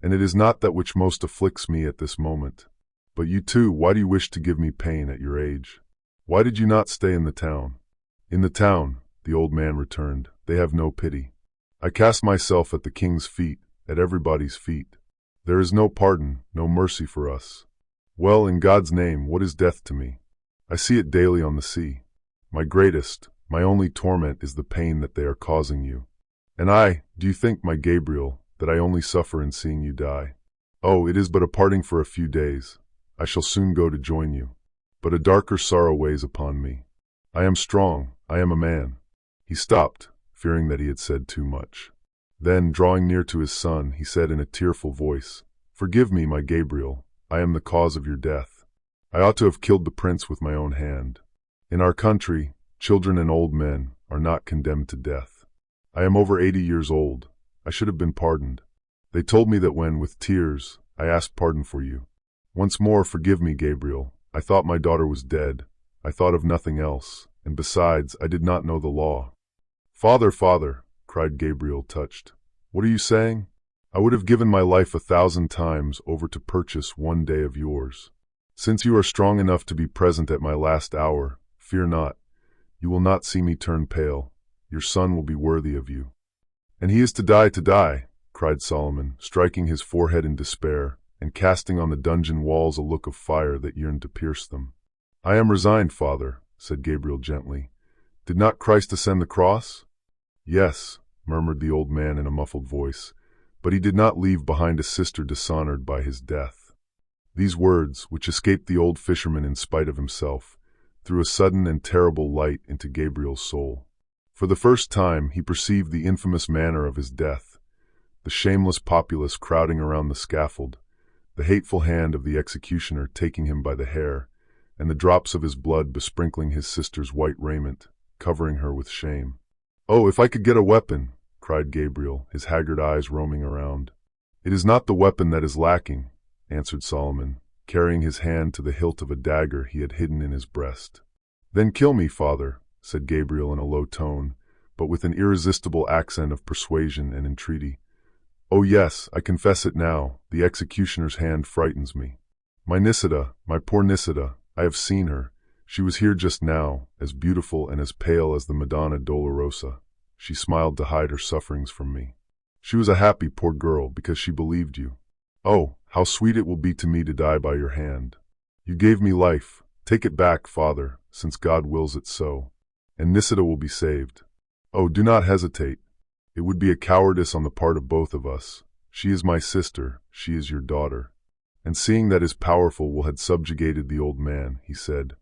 "and it is not that which most afflicts me at this moment. But you too, why do you wish to give me pain at your age? Why did you not stay in the town?" "In the town," the old man returned, "they have no pity. I cast myself at the king's feet, at everybody's feet. There is no pardon, no mercy for us. Well, in God's name, what is death to me? I see it daily on the sea. My greatest, my only torment is the pain that they are causing you. And do you think, my Gabriel, that I only suffer in seeing you die? Oh, it is but a parting for a few days. I shall soon go to join you. But a darker sorrow weighs upon me. I am strong, I am a man." He stopped, fearing that he had said too much. Then, drawing near to his son, he said in a tearful voice, "Forgive me, my Gabriel, I am the cause of your death. I ought to have killed the prince with my own hand. In our country, children and old men are not condemned to death. I am over 80 years old. I should have been pardoned. They told me that when, with tears, I asked pardon for you. Once more, forgive me, Gabriel. I thought my daughter was dead. I thought of nothing else, and besides, I did not know the law." "Father, father," cried Gabriel, touched. "What are you saying? I would have given my life 1,000 times over to purchase one day of yours. Since you are strong enough to be present at my last hour, fear not. You will not see me turn pale. Your son will be worthy of you." "And he is to die, cried Solomon, striking his forehead in despair, and casting on the dungeon walls a look of fire that yearned to pierce them. "I am resigned, father," said Gabriel gently. "Did not Christ ascend the cross?" "Yes," murmured the old man in a muffled voice, "but he did not leave behind a sister dishonored by his death." These words, which escaped the old fisherman in spite of himself, threw a sudden and terrible light into Gabriel's soul. For the first time, he perceived the infamous manner of his death, the shameless populace crowding around the scaffold, the hateful hand of the executioner taking him by the hair, and the drops of his blood besprinkling his sister's white raiment, covering her with shame. "Oh, if I could get a weapon!" cried Gabriel, his haggard eyes roaming around. "It is not the weapon that is lacking," answered Solomon, carrying his hand to the hilt of a dagger he had hidden in his breast. "Then kill me, father," said Gabriel in a low tone, but with an irresistible accent of persuasion and entreaty. "Oh yes, I confess it now, the executioner's hand frightens me. My Nisida, my poor Nisida, I have seen her. She was here just now, as beautiful and as pale as the Madonna Dolorosa. She smiled to hide her sufferings from me. She was a happy poor girl because she believed you. Oh, how sweet it will be to me to die by your hand. You gave me life. Take it back, father, since God wills it so. And Nisida will be saved. Oh, do not hesitate. It would be a cowardice on the part of both of us. She is my sister, she is your daughter." And seeing that his powerful will had subjugated the old man, he said,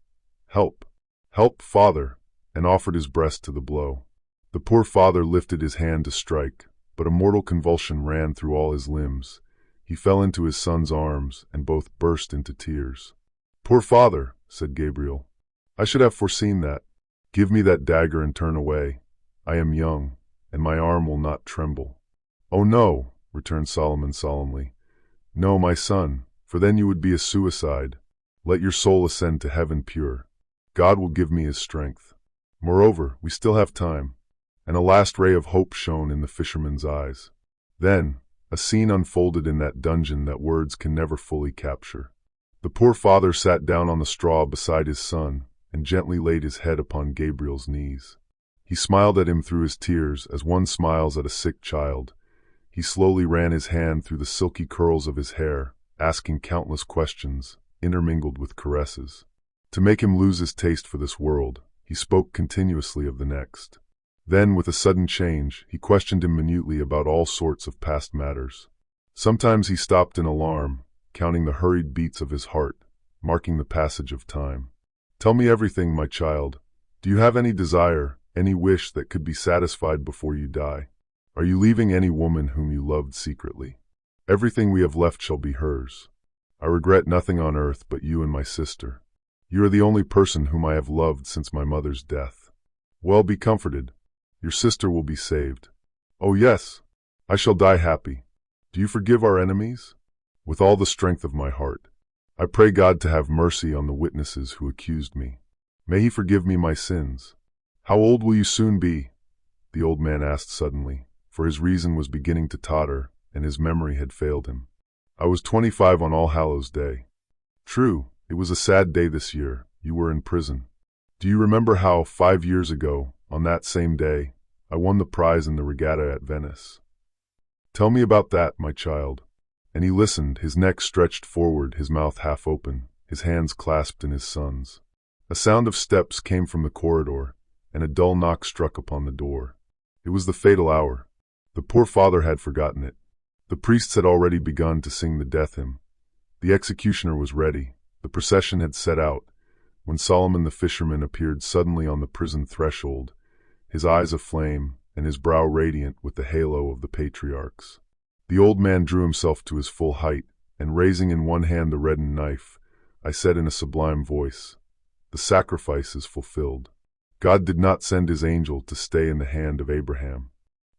"Help! Help, father!" and offered his breast to the blow. The poor father lifted his hand to strike, but a mortal convulsion ran through all his limbs. He fell into his son's arms, and both burst into tears. "Poor father," said Gabriel, "I should have foreseen that. Give me that dagger and turn away. I am young, and my arm will not tremble." "Oh no," returned Solomon solemnly. "No, my son, for then you would be a suicide. Let your soul ascend to heaven pure. God will give me his strength. Moreover, we still have time." And a last ray of hope shone in the fisherman's eyes. Then, a scene unfolded in that dungeon that words can never fully capture. The poor father sat down on the straw beside his son and gently laid his head upon Gabriel's knees. He smiled at him through his tears as one smiles at a sick child. He slowly ran his hand through the silky curls of his hair, asking countless questions, intermingled with caresses. To make him lose his taste for this world, he spoke continuously of the next. Then, with a sudden change, he questioned him minutely about all sorts of past matters. Sometimes he stopped in alarm, counting the hurried beats of his heart, marking the passage of time. "Tell me everything, my child. Do you have any desire, any wish that could be satisfied before you die? Are you leaving any woman whom you loved secretly? Everything we have left shall be hers. I regret nothing on earth but you and my sister. You are the only person whom I have loved since my mother's death. Well, be comforted. Your sister will be saved. Oh yes, I shall die happy. Do you forgive our enemies?" "With all the strength of my heart. I pray God to have mercy on the witnesses who accused me. May he forgive me my sins." "How old will you soon be?" the old man asked suddenly, for his reason was beginning to totter and his memory had failed him. "I was 25 on All Hallows Day." "True, it was a sad day this year. You were in prison. Do you remember how, 5 years ago, on that same day, I won the prize in the regatta at Venice? Tell me about that, my child." And he listened, his neck stretched forward, his mouth half open, his hands clasped in his son's. A sound of steps came from the corridor, and a dull knock struck upon the door. It was the fatal hour. The poor father had forgotten it. The priests had already begun to sing the death hymn. The executioner was ready. The procession had set out, when Solomon the fisherman appeared suddenly on the prison threshold, his eyes aflame and his brow radiant with the halo of the patriarchs. The old man drew himself to his full height, and raising in one hand the reddened knife, I said in a sublime voice, "The sacrifice is fulfilled. God did not send his angel to stay in the hand of Abraham."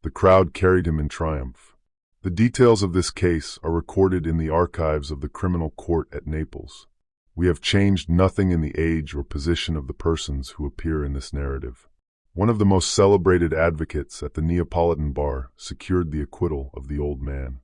The crowd carried him in triumph. The details of this case are recorded in the archives of the criminal court at Naples. We have changed nothing in the age or position of the persons who appear in this narrative. One of the most celebrated advocates at the Neapolitan bar secured the acquittal of the old man.